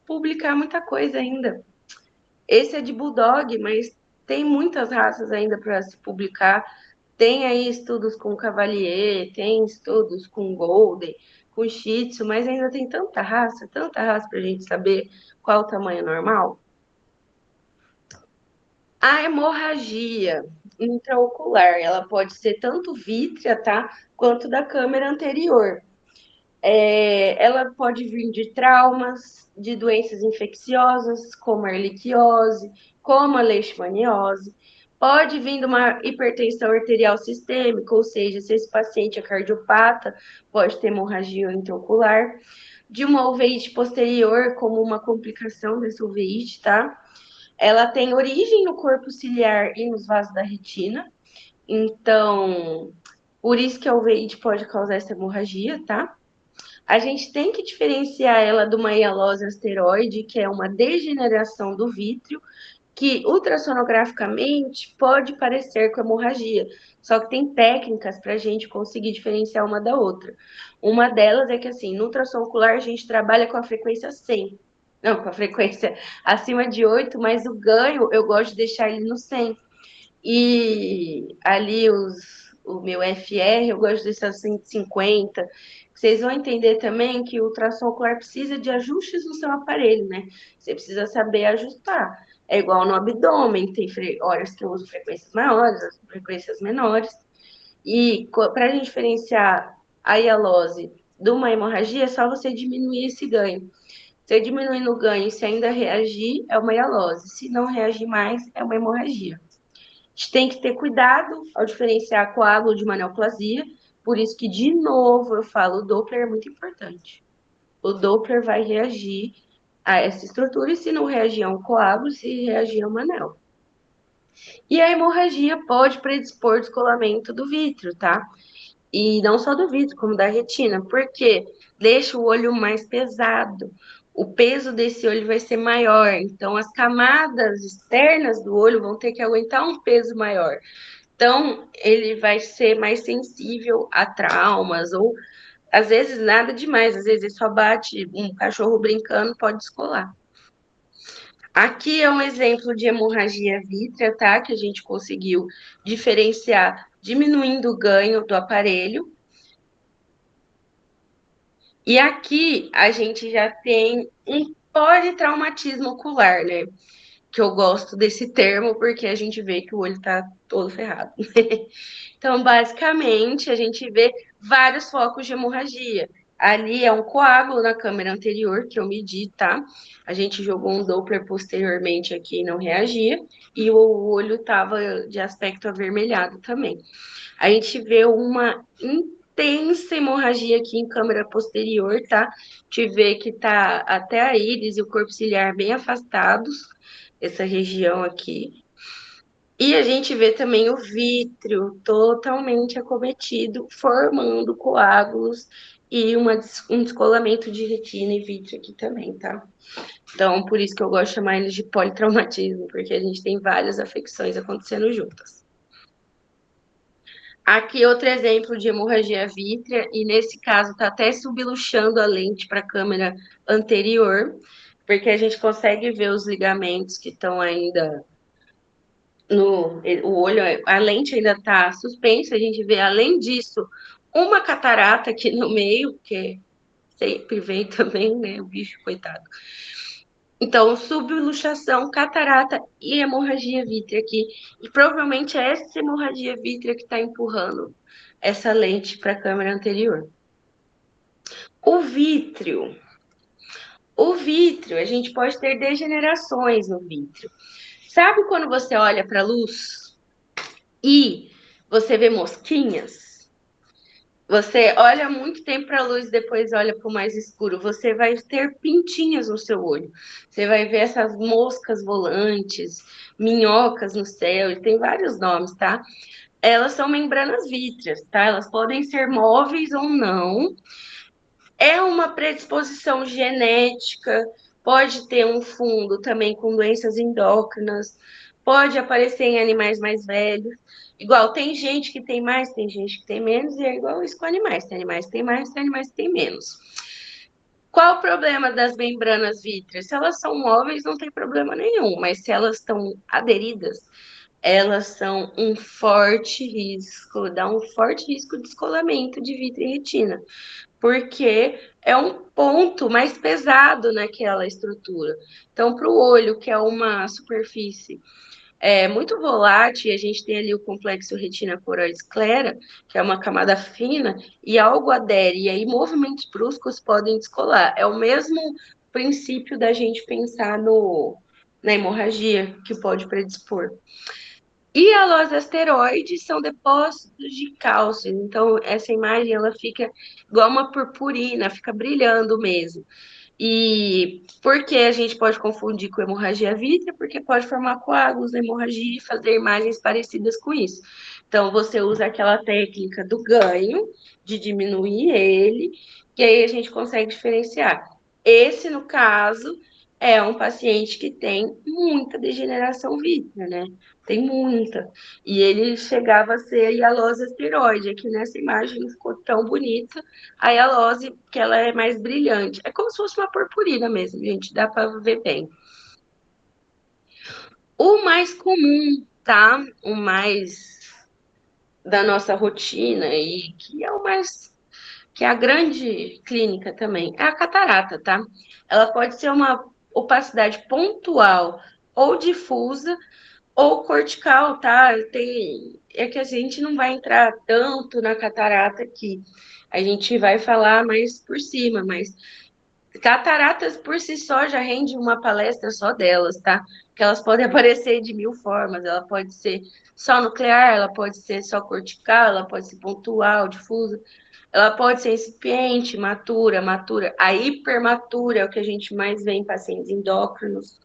publicar muita coisa ainda. Esse é de Bulldog, mas tem muitas raças ainda para se publicar. Tem aí estudos com Cavalier, tem estudos com Golden, com Shih Tzu, mas ainda tem tanta raça para a gente saber qual o tamanho normal. A hemorragia intraocular, ela pode ser tanto vítrea, tá? Quanto da câmera anterior. Ela pode vir de traumas, de doenças infecciosas, como a erliquiose, como a leishmaniose. Pode vir de uma hipertensão arterial sistêmica, ou seja, se esse paciente é cardiopata, pode ter hemorragia intraocular. De uma uveíte posterior, como uma complicação dessa uveíte, tá? Ela tem origem no corpo ciliar e nos vasos da retina. Então, por isso que a uveíte pode causar essa hemorragia, tá? A gente tem que diferenciar ela de uma hialose asteroide, que é uma degeneração do vítreo, que ultrassonograficamente pode parecer com hemorragia, só que tem técnicas para a gente conseguir diferenciar uma da outra. Uma delas é que, assim, no ultrassom ocular a gente trabalha com a frequência 100. Não, com a frequência acima de 8, mas o ganho eu gosto de deixar ele no 100. E ali o meu FR, eu gosto desse 150. Vocês vão entender também que o ultrassom ocular precisa de ajustes no seu aparelho, né? Você precisa saber ajustar. É igual no abdômen, tem horas que eu uso frequências maiores, frequências menores. E para a gente diferenciar a hialose de uma hemorragia, é só você diminuir esse ganho. Se diminuir o ganho e se ainda reagir, é uma hialose. Se não reagir mais, é uma hemorragia. A gente tem que ter cuidado ao diferenciar coágulo de uma neoplasia, por isso que, de novo, eu falo, o Doppler é muito importante. O Doppler vai reagir a essa estrutura e se não reagir a um coágulo, se reagir a uma anel. E a hemorragia pode predispor descolamento do vítreo, tá? E não só do vítreo, como da retina, porque deixa o olho mais pesado. O peso desse olho vai ser maior, então as camadas externas do olho vão ter que aguentar um peso maior. Então, ele vai ser mais sensível a traumas, ou às vezes nada demais, às vezes só bate um cachorro brincando, pode descolar. Aqui é um exemplo de hemorragia vítrea, tá? Que a gente conseguiu diferenciar diminuindo o ganho do aparelho. E aqui a gente já tem um politraumatismo ocular, né? Que eu gosto desse termo porque a gente vê que o olho tá todo ferrado. Então, basicamente, a gente vê vários focos de hemorragia. Ali é um coágulo na câmera anterior que eu medi, tá? A gente jogou um Doppler posteriormente aqui e não reagia, e o olho estava de aspecto avermelhado também. A gente vê uma intensa hemorragia aqui em câmera posterior, tá? A gente vê que tá até a íris e o corpo ciliar bem afastados, essa região aqui. E a gente vê também o vítreo totalmente acometido, formando coágulos e um descolamento de retina e vítreo aqui também, tá? Então, por isso que eu gosto de chamar eles de politraumatismo, porque a gente tem várias afecções acontecendo juntas. Aqui outro exemplo de hemorragia vítrea, e nesse caso está até subluxando a lente para a câmera anterior, porque a gente consegue ver os ligamentos que estão ainda no o olho, a lente ainda está suspensa, a gente vê, além disso, uma catarata aqui no meio, que sempre vem também, né, o bicho, coitado. Então, subluxação, catarata e hemorragia vítrea aqui. E provavelmente é essa hemorragia vítrea que está empurrando essa lente para a câmera anterior. O vítreo. O vítreo, a gente pode ter degenerações no vítreo. Sabe quando você olha para a luz e você vê mosquinhas? Você olha muito tempo para a luz, depois olha para o mais escuro. Você vai ter pintinhas no seu olho. Você vai ver essas moscas volantes, minhocas no céu, e tem vários nomes, tá? Elas são membranas vítreas, tá? Elas podem ser móveis ou não. É uma predisposição genética, pode ter um fundo também com doenças endócrinas, pode aparecer em animais mais velhos. Igual, tem gente que tem mais, tem gente que tem menos, e é igual isso com animais. Tem animais que tem mais, tem animais que tem menos. Qual o problema das membranas vítreas? Se elas são móveis, não tem problema nenhum, mas se elas estão aderidas, elas são um forte risco, dá um forte risco de descolamento de vítreo e retina, porque é um ponto mais pesado naquela estrutura. Então, para o olho, que é uma superfície é muito volátil, e a gente tem ali o complexo retina coroide esclera, que é uma camada fina, e algo adere, e aí movimentos bruscos podem descolar. É o mesmo princípio da gente pensar na hemorragia, que pode predispor. E a asteroides são depósitos de cálcio. Então, essa imagem ela fica igual uma purpurina, fica brilhando mesmo. E por que a gente pode confundir com hemorragia vítrea? Porque pode formar coágulos na hemorragia e fazer imagens parecidas com isso. Então, você usa aquela técnica do ganho, de diminuir ele, que aí a gente consegue diferenciar. Esse, no caso, é um paciente que tem muita degeneração vítrea, né? Tem muita. E ele chegava a ser a hialose asteroide. Aqui nessa imagem não ficou tão bonita. A hialose, que ela é mais brilhante. É como se fosse uma purpurina mesmo, gente. Dá para ver bem. O mais comum, tá? O mais da nossa rotina e que é o mais que é a grande clínica também, é a catarata, tá? Ela pode ser uma opacidade pontual ou difusa ou cortical, tá? É que a gente não vai entrar tanto na catarata aqui. A gente vai falar mais por cima, mas cataratas por si só já rende uma palestra só delas, tá? Que elas podem aparecer de mil formas. Ela pode ser só nuclear, ela pode ser só cortical, ela pode ser pontual, difusa. Ela pode ser incipiente, matura, matura. A hipermatura é o que a gente mais vê em pacientes endócrinos.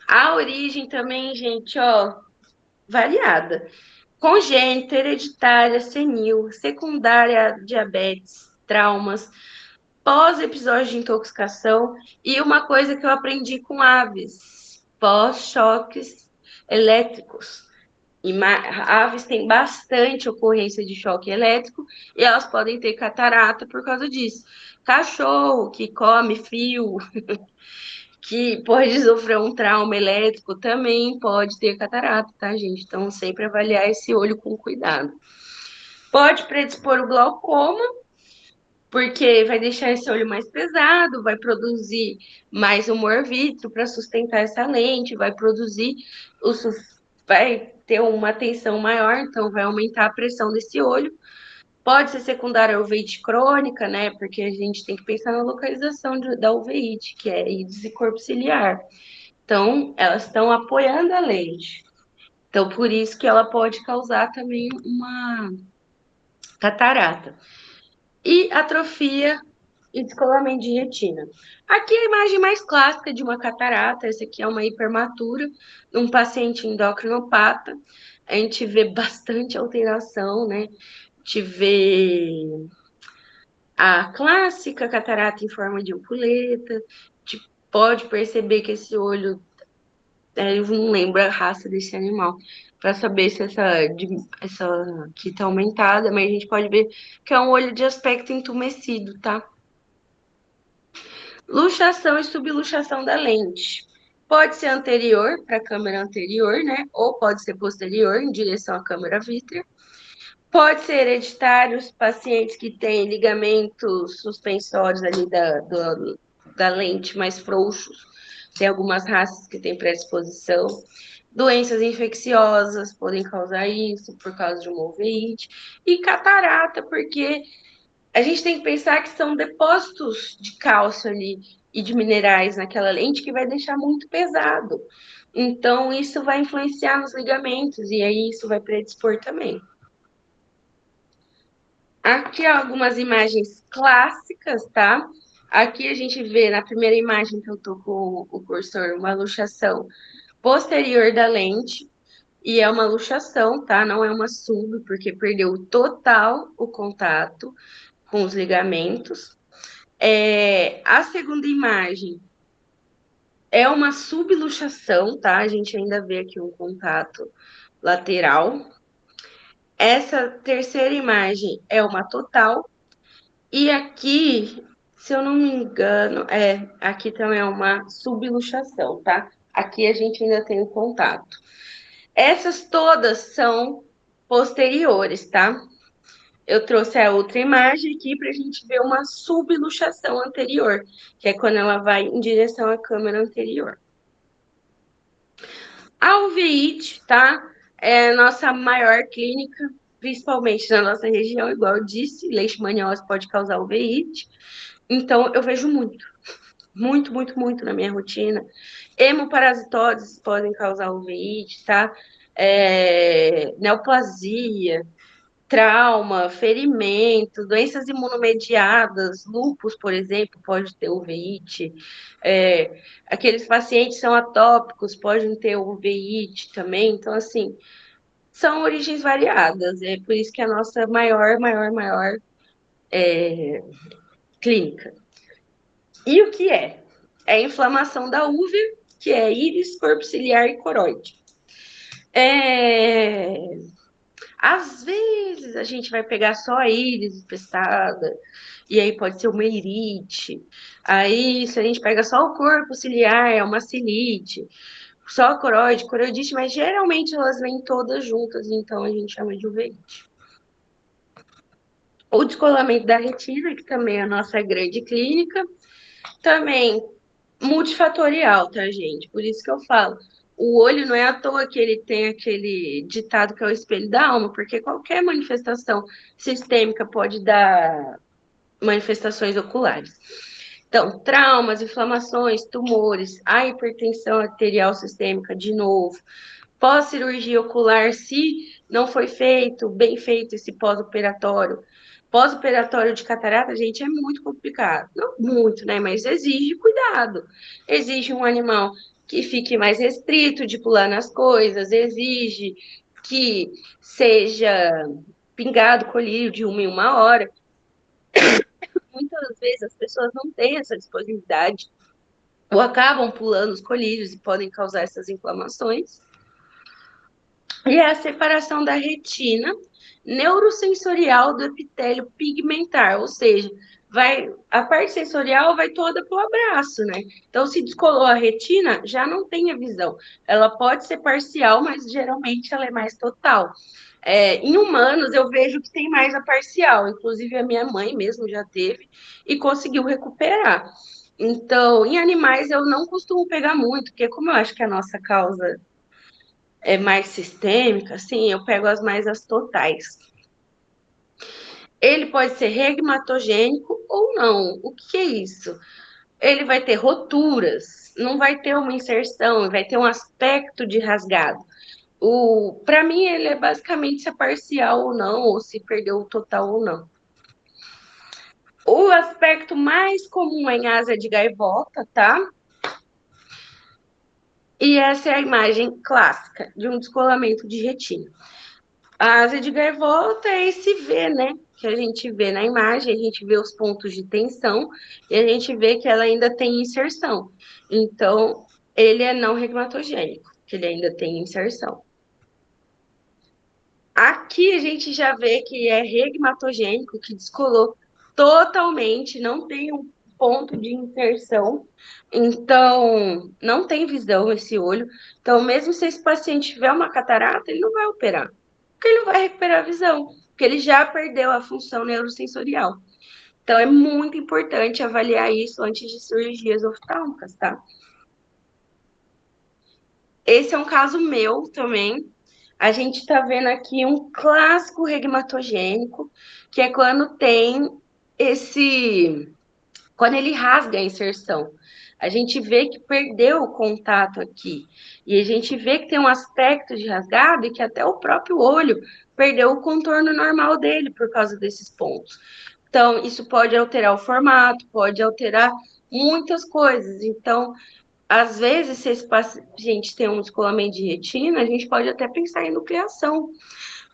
A origem também, gente, ó, variada. Congênita, hereditária, senil, secundária, diabetes, traumas, pós-episódio de intoxicação e uma coisa que eu aprendi com aves, pós-choques elétricos. E aves têm bastante ocorrência de choque elétrico e elas podem ter catarata por causa disso. Cachorro que come fio, que pode sofrer um trauma elétrico, também pode ter catarata, tá, gente? Então, sempre avaliar esse olho com cuidado. Pode predispor o glaucoma, porque vai deixar esse olho mais pesado, vai produzir mais humor vítreo para sustentar essa lente, vai produzir vai ter uma tensão maior, então vai aumentar a pressão desse olho. Pode ser secundária à uveíte crônica, né? Porque a gente tem que pensar na localização da uveíte, que é íris e corpo ciliar. Então, elas estão apoiando a lente. Então, por isso que ela pode causar também uma catarata. E atrofia e descolamento de retina. Aqui é a imagem mais clássica de uma catarata, essa aqui é uma hipermatura, num paciente endocrinopata. A gente vê bastante alteração, né? A gente vê a clássica catarata em forma de ampuleta, a gente pode perceber que esse olho, eu não lembro a raça desse animal, para saber se essa aqui está aumentada, mas a gente pode ver que é um olho de aspecto entumecido, tá? Luxação e subluxação da lente. Pode ser anterior, para a câmera anterior, né? Ou pode ser posterior, em direção à câmera vítrea. Pode ser hereditário, os pacientes que têm ligamentos suspensórios ali da lente mais frouxos. Tem algumas raças que têm predisposição. Doenças infecciosas podem causar isso, por causa de uma uveíte. E catarata, porque a gente tem que pensar que são depósitos de cálcio ali e de minerais naquela lente que vai deixar muito pesado. Então, isso vai influenciar nos ligamentos e aí isso vai predispor também. Aqui algumas imagens clássicas, tá? Aqui a gente vê na primeira imagem que eu tô com o cursor uma luxação posterior da lente. E é uma luxação, tá? Não é uma sub, porque perdeu total o contato com os ligamentos. A segunda imagem é uma subluxação, tá? A gente ainda vê aqui um contato lateral. Essa terceira imagem é uma total. E aqui, se eu não me engano, aqui também é uma subluxação, tá? Aqui a gente ainda tem o contato. Essas todas são posteriores, tá? Eu trouxe a outra imagem aqui para a gente ver uma subluxação anterior, que é quando ela vai em direção à câmera anterior. A uveíte, tá? É a nossa maior clínica, principalmente na nossa região, igual eu disse, leishmaniose pode causar uveíte. Então, eu vejo muito, muito, muito, muito na minha rotina. Hemoparasitoses podem causar uveíte, tá? Neoplasia, trauma, ferimento, doenças imunomediadas, lúpus, por exemplo, pode ter uveíte. Aqueles pacientes são atópicos, podem ter uveíte também. Então, assim, são origens variadas. É por isso que é a nossa maior clínica. E o que é? É a inflamação da úvea, que é íris, corpo ciliar e coroide. Às vezes a gente vai pegar só a íris infestada, e aí pode ser uma irite. Aí, se a gente pega só o corpo ciliar, é uma cilite. Só a coroide, coroidite, mas geralmente elas vêm todas juntas, então a gente chama de uveíte. O descolamento da retina, que também é a nossa grande clínica, também multifatorial, tá, gente? Por isso que eu falo. O olho não é à toa que ele tem aquele ditado que é o espelho da alma, porque qualquer manifestação sistêmica pode dar manifestações oculares. Então, traumas, inflamações, tumores, a hipertensão arterial sistêmica, de novo, pós-cirurgia ocular, se não foi feito, bem feito esse pós-operatório. Pós-operatório de catarata, gente, é muito complicado. Não muito, né? Mas exige cuidado. Exige um animal que fique mais restrito de pular nas coisas, exige que seja pingado colírio de 1 em 1 hora. Muitas vezes as pessoas não têm essa disponibilidade ou acabam pulando os colírios e podem causar essas inflamações. E é a separação da retina neurosensorial do epitélio pigmentar, ou seja, a parte sensorial vai toda para o abraço, né? Então, se descolou a retina, já não tem a visão. Ela pode ser parcial, mas geralmente ela é mais total. Em humanos, eu vejo que tem mais a parcial, inclusive a minha mãe mesmo já teve e conseguiu recuperar. Então, em animais eu não costumo pegar muito, porque como eu acho que a nossa causa é mais sistêmica, assim, eu pego as totais. Ele pode ser regmatogênico ou não. O que é isso? Ele vai ter roturas, não vai ter uma inserção, vai ter um aspecto de rasgado. Para mim, ele é basicamente se é parcial ou não, ou se perdeu o total ou não. O aspecto mais comum é em asa de gaivota, tá? E essa é a imagem clássica de um descolamento de retina. A asa de gaivota é esse V, né? Que a gente vê na imagem, a gente vê os pontos de tensão e a gente vê que ela ainda tem inserção. Então, ele é não regmatogênico, que ele ainda tem inserção. Aqui a gente já vê que é regmatogênico, que descolou totalmente, não tem um ponto de inserção, então não tem visão esse olho. Então, mesmo se esse paciente tiver uma catarata, ele não vai operar, porque ele não vai recuperar a visão, porque ele já perdeu a função neurosensorial. Então, é muito importante avaliar isso antes de cirurgias oftálmicas, tá? Esse é um caso meu também. A gente está vendo aqui um clássico regmatogênico, que é quando tem esse. Quando ele rasga a inserção. A gente vê que perdeu o contato aqui. E a gente vê que tem um aspecto de rasgado e que até o próprio olho perdeu o contorno normal dele por causa desses pontos. Então, isso pode alterar o formato, pode alterar muitas coisas. Então, às vezes, se esse paciente tem um descolamento de retina, a gente pode até pensar em nucleação,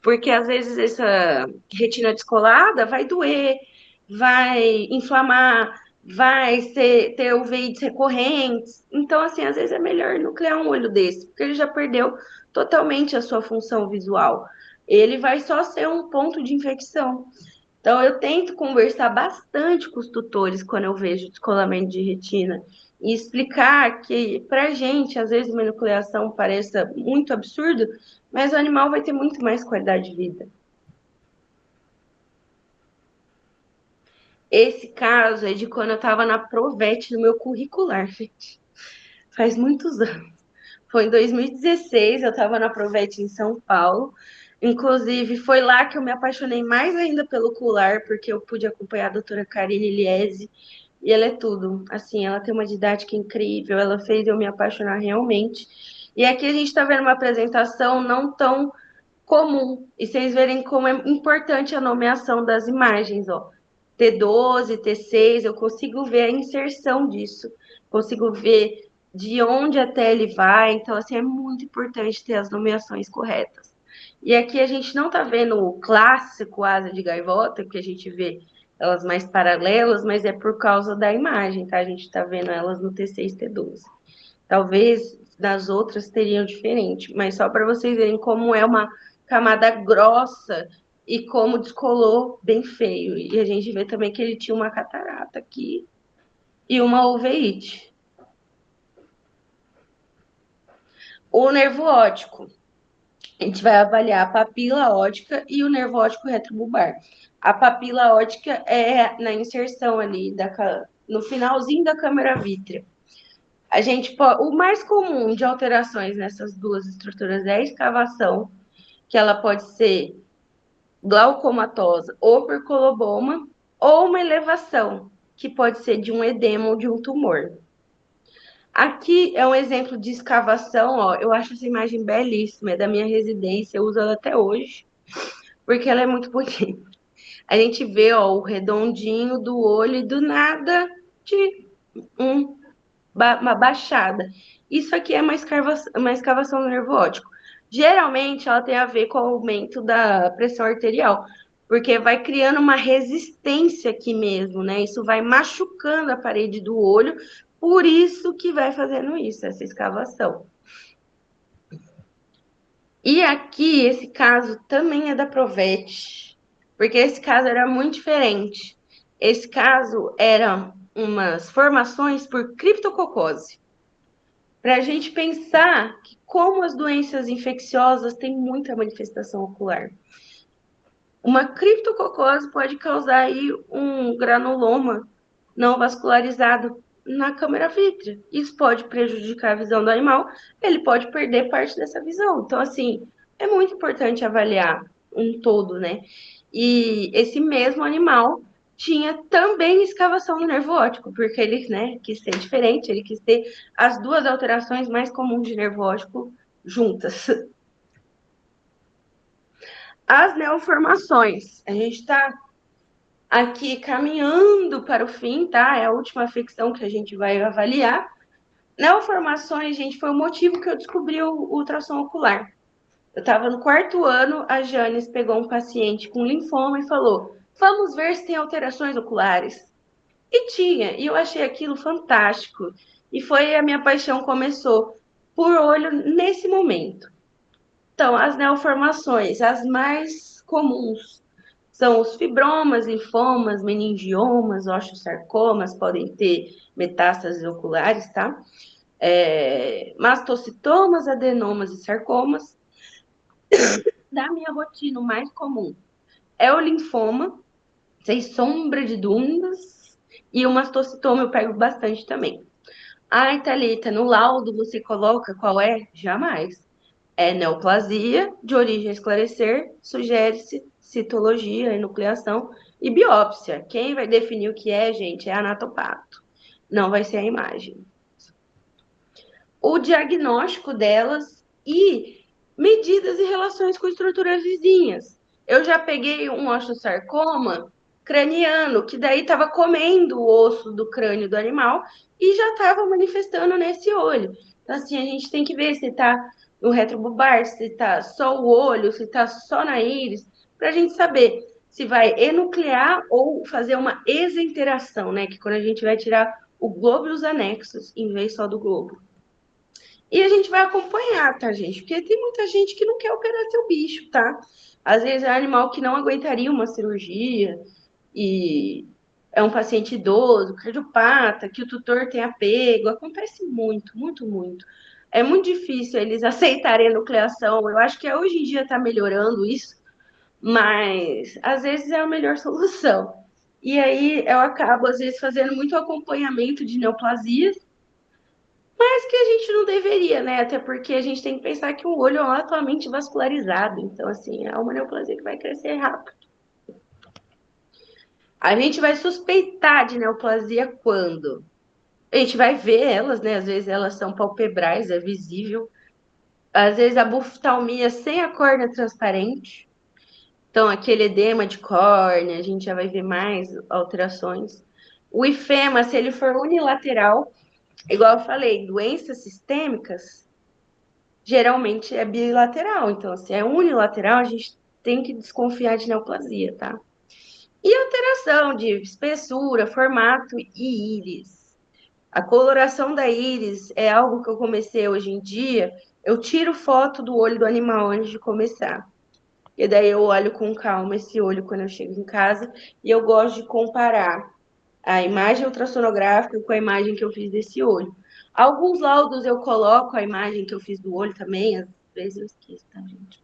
porque às vezes essa retina descolada vai doer, vai inflamar, ter uveites recorrentes. Então, assim, às vezes é melhor nuclear um olho desse, porque ele já perdeu totalmente a sua função visual. Ele vai só ser um ponto de infecção. Então, eu tento conversar bastante com os tutores quando eu vejo descolamento de retina e explicar que, para a gente, às vezes, uma enucleação pareça muito absurdo, mas o animal vai ter muito mais qualidade de vida. Esse caso é de quando eu estava na Provete, no meu curricular, gente. Faz muitos anos. Foi em 2016, eu estava na Provete em São Paulo. Inclusive, foi lá que eu me apaixonei mais ainda pelo colar, porque eu pude acompanhar a doutora Karine Liese, e ela é tudo. Assim, ela tem uma didática incrível, ela fez eu me apaixonar realmente. E aqui a gente está vendo uma apresentação não tão comum, e vocês verem como é importante a nomeação das imagens, ó. T12, T6, eu consigo ver a inserção disso, consigo ver de onde até ele vai, então, assim, é muito importante ter as nomeações corretas. E aqui a gente não está vendo o clássico asa de gaivota, que a gente vê elas mais paralelas, mas é por causa da imagem, tá? A gente está vendo elas no T6, T12. Talvez das outras teriam diferente, mas só para vocês verem como é uma camada grossa e como descolou bem feio. E a gente vê também que ele tinha uma catarata aqui e uma uveíte. O nervo óptico. A gente vai avaliar a papila óptica e o nervo óptico retrobulbar. A papila óptica é na inserção ali, no finalzinho da câmera vítrea. O mais comum de alterações nessas duas estruturas é a escavação, que ela pode ser glaucomatosa ou por coloboma, ou uma elevação, que pode ser de um edema ou de um tumor. Aqui é um exemplo de escavação, ó. Eu acho essa imagem belíssima, é da minha residência, eu uso ela até hoje, porque ela é muito bonita. A gente vê, ó, o redondinho do olho e do nada de uma baixada. Isso aqui é uma escavação do nervo óptico. Geralmente, ela tem a ver com o aumento da pressão arterial, porque vai criando uma resistência aqui mesmo, né? Isso vai machucando a parede do olho, por isso que vai fazendo isso, essa escavação. E aqui, esse caso também é da Provete, porque esse caso era muito diferente. Esse caso era umas formações por criptococose. Para a gente pensar que como as doenças infecciosas têm muita manifestação ocular. Uma criptococose pode causar aí um granuloma não vascularizado na câmara vítrea. Isso pode prejudicar a visão do animal, ele pode perder parte dessa visão. Então, assim, é muito importante avaliar um todo, né? E esse mesmo animal tinha também escavação no nervo óptico, porque ele, né, quis ser diferente, ele quis ter as duas alterações mais comuns de nervo óptico juntas. As neoformações, a gente está aqui caminhando para o fim, tá? É a última afecção que a gente vai avaliar. Neoformações, gente, foi o motivo que eu descobri o ultrassom ocular. Eu estava no quarto ano, a Janes pegou um paciente com linfoma e falou: vamos ver se tem alterações oculares. E tinha, e eu achei aquilo fantástico. E foi a minha paixão começou por olho nesse momento. Então, as neoformações, as mais comuns, são os fibromas, linfomas, meningiomas, osteosarcomas, podem ter metástases oculares, tá? Mastocitomas, adenomas e sarcomas. Da minha rotina, o mais comum é o linfoma, sem sombra de dúvidas, e o mastocitoma eu pego bastante também. Ai, Thalita, no laudo você coloca qual é? Jamais. É neoplasia, de origem a esclarecer, sugere-se citologia, enucleação e biópsia. Quem vai definir o que é, gente, é anatopato. Não vai ser a imagem. O diagnóstico delas e medidas e relações com estruturas vizinhas. Eu já peguei um osteosarcoma craniano, que daí estava comendo o osso do crânio do animal e já estava manifestando nesse olho. Então, assim, a gente tem que ver se está no retrobulbar, se está só o olho, se está só na íris, para a gente saber se vai enuclear ou fazer uma exenteração, né? Que é quando a gente vai tirar o globo e os anexos, em vez só do globo. E a gente vai acompanhar, tá, gente? Porque tem muita gente que não quer operar seu bicho, tá? Às vezes é um animal que não aguentaria uma cirurgia e é um paciente idoso, cardiopata, que o tutor tem apego. Acontece muito, muito, muito. É muito difícil eles aceitarem a nucleação. Eu acho que hoje em dia está melhorando isso, mas às vezes é a melhor solução. E aí eu acabo, às vezes, fazendo muito acompanhamento de neoplasias Mas que a gente não deveria, né? Até porque a gente tem que pensar que o olho é altamente vascularizado. Então, assim, é uma neoplasia que vai crescer rápido. A gente vai suspeitar de neoplasia quando? A gente vai ver elas, né? Às vezes elas são palpebrais, é visível. Às vezes a buftalmia sem a córnea transparente. Então, aquele edema de córnea, a gente já vai ver mais alterações. O ifema, se ele for unilateral, igual eu falei, doenças sistêmicas, geralmente é bilateral. Então, se é unilateral, a gente tem que desconfiar de neoplasia, tá? E alteração de espessura, formato e íris. A coloração da íris é algo que eu comecei hoje em dia. Eu tiro foto do olho do animal antes de começar. E daí eu olho com calma esse olho quando eu chego em casa. E eu gosto de comparar a imagem ultrassonográfica com a imagem que eu fiz desse olho. Alguns laudos eu coloco a imagem que eu fiz do olho também. Às vezes eu esqueço, tá, gente?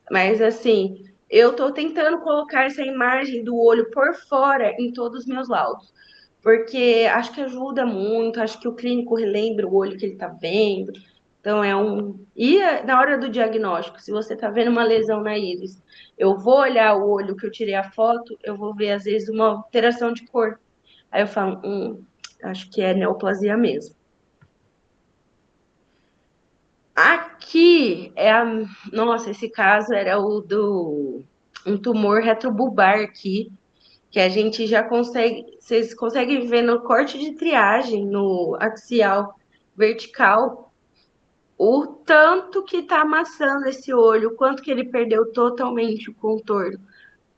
Mas assim, eu estou tentando colocar essa imagem do olho por fora em todos os meus laudos. Porque acho que ajuda muito, acho que o clínico relembra o olho que ele está vendo. Então é um. E na hora do diagnóstico, se você está vendo uma lesão na íris, eu vou olhar o olho que eu tirei a foto, eu vou ver, às vezes, uma alteração de cor. Aí eu falo, acho que é neoplasia mesmo. Aqui é a. Nossa, esse caso era o do um tumor retrobulbar aqui, que a gente já consegue. Vocês conseguem ver no corte de triagem, no axial vertical, o tanto que está amassando esse olho, o quanto que ele perdeu totalmente o contorno,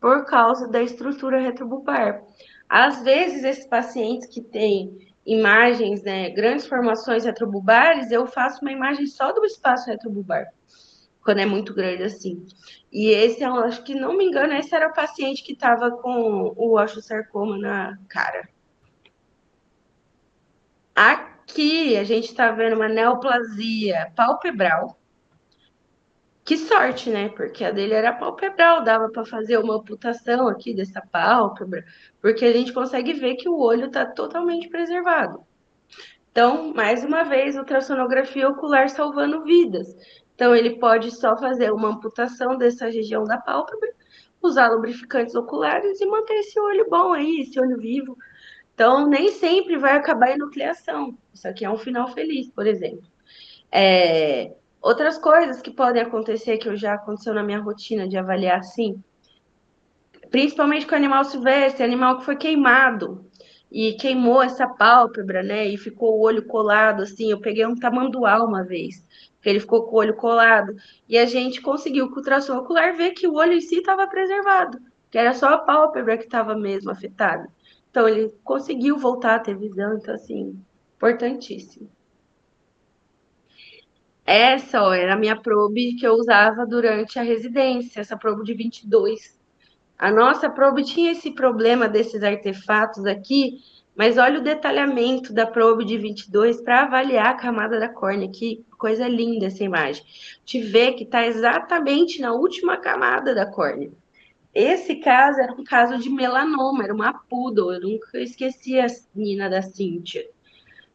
por causa da estrutura retrobulbar. Às vezes, esses pacientes que têm imagens, né, grandes formações retrobulbares, eu faço uma imagem só do espaço retrobulbar, quando é muito grande assim. E esse, eu acho que, não me engano, esse era o paciente que estava com o osteosarcoma na cara. Aqui a gente está vendo uma neoplasia palpebral. Que sorte, né? Porque a dele era palpebral, dava para fazer uma amputação aqui dessa pálpebra, porque a gente consegue ver que o olho está totalmente preservado. Então, mais uma vez, ultrassonografia ocular salvando vidas. Então, ele pode só fazer uma amputação dessa região da pálpebra, usar lubrificantes oculares e manter esse olho bom aí, esse olho vivo. Então, nem sempre vai acabar em nucleação. Isso aqui é um final feliz, por exemplo. Outras coisas que podem acontecer, que eu já aconteceu na minha rotina de avaliar assim, principalmente com animal silvestre, animal que foi queimado e queimou essa pálpebra, né? E ficou o olho colado, assim. Eu peguei um tamanduá uma vez, que ele ficou com o olho colado, e a gente conseguiu, com ultrassom ocular, ver que o olho em si estava preservado, que era só a pálpebra que estava mesmo afetada. Então, ele conseguiu voltar a ter visão, então, assim, importantíssimo. Essa, ó, era a minha probe que eu usava durante a residência, essa probe de 22. A nossa probe tinha esse problema desses artefatos aqui, mas olha o detalhamento da probe de 22 para avaliar a camada da córnea. Que coisa linda essa imagem. Te vê que está exatamente na última camada da córnea. Esse caso era um caso de melanoma, era uma poodle. Eu nunca esqueci a menina da Cíntia.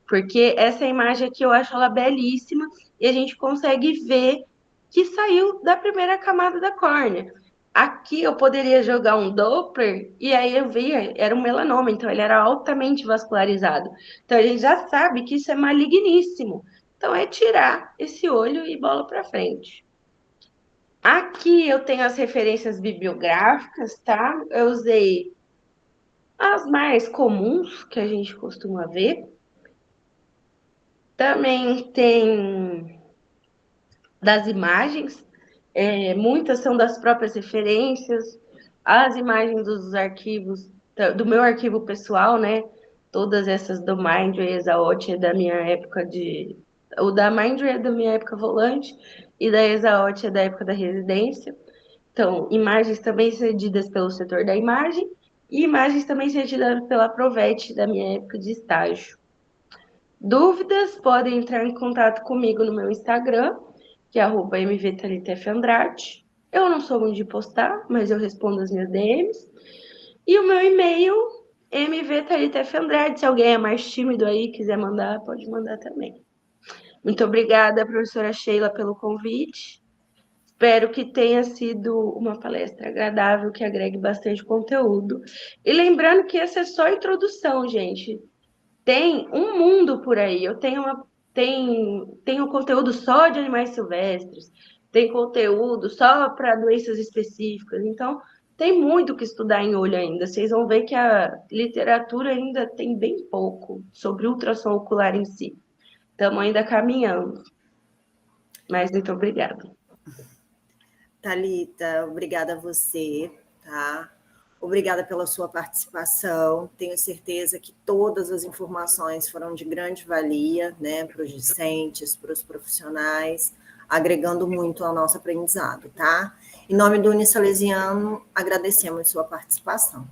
Porque essa imagem aqui eu acho ela belíssima e a gente consegue ver que saiu da primeira camada da córnea. Aqui eu poderia jogar um Doppler e aí eu via, era um melanoma, então ele era altamente vascularizado. Então a gente já sabe que isso é maligníssimo. Então é tirar esse olho e bola para frente. Aqui eu tenho as referências bibliográficas, tá? Eu usei as mais comuns que a gente costuma ver. Também tem das imagens, muitas são das próprias referências, as imagens dos arquivos, do meu arquivo pessoal, né? Todas essas do Mindray e Exaot é da minha época de. O da Mindray é da minha época volante, e da Exaot é da época da residência. Então, imagens também cedidas pelo setor da imagem, e imagens também cedidas pela Provete da minha época de estágio. Dúvidas, podem entrar em contato comigo no meu Instagram, que é @mvthalitafandrade. Eu não sou muito de postar, mas eu respondo as minhas DMs. E o meu e-mail, mvthalitafandrade. Se alguém é mais tímido aí quiser mandar, pode mandar também. Muito obrigada, professora Sheila, pelo convite. Espero que tenha sido uma palestra agradável, que agregue bastante conteúdo. E lembrando que essa é só a introdução, gente. Tem um mundo por aí. Tenho conteúdo só de animais silvestres, tem conteúdo só para doenças específicas. Então, tem muito que estudar em olho ainda. Vocês vão ver que a literatura ainda tem bem pouco sobre ultrassom ocular em si. Estamos ainda caminhando. Mas muito obrigada.
Thalita, obrigada a você, tá? Obrigada pela sua participação. Tenho certeza que todas as informações foram de grande valia, né, para os discentes, para os profissionais, agregando muito ao nosso aprendizado, tá? Em nome do Unisalesiano, agradecemos sua participação.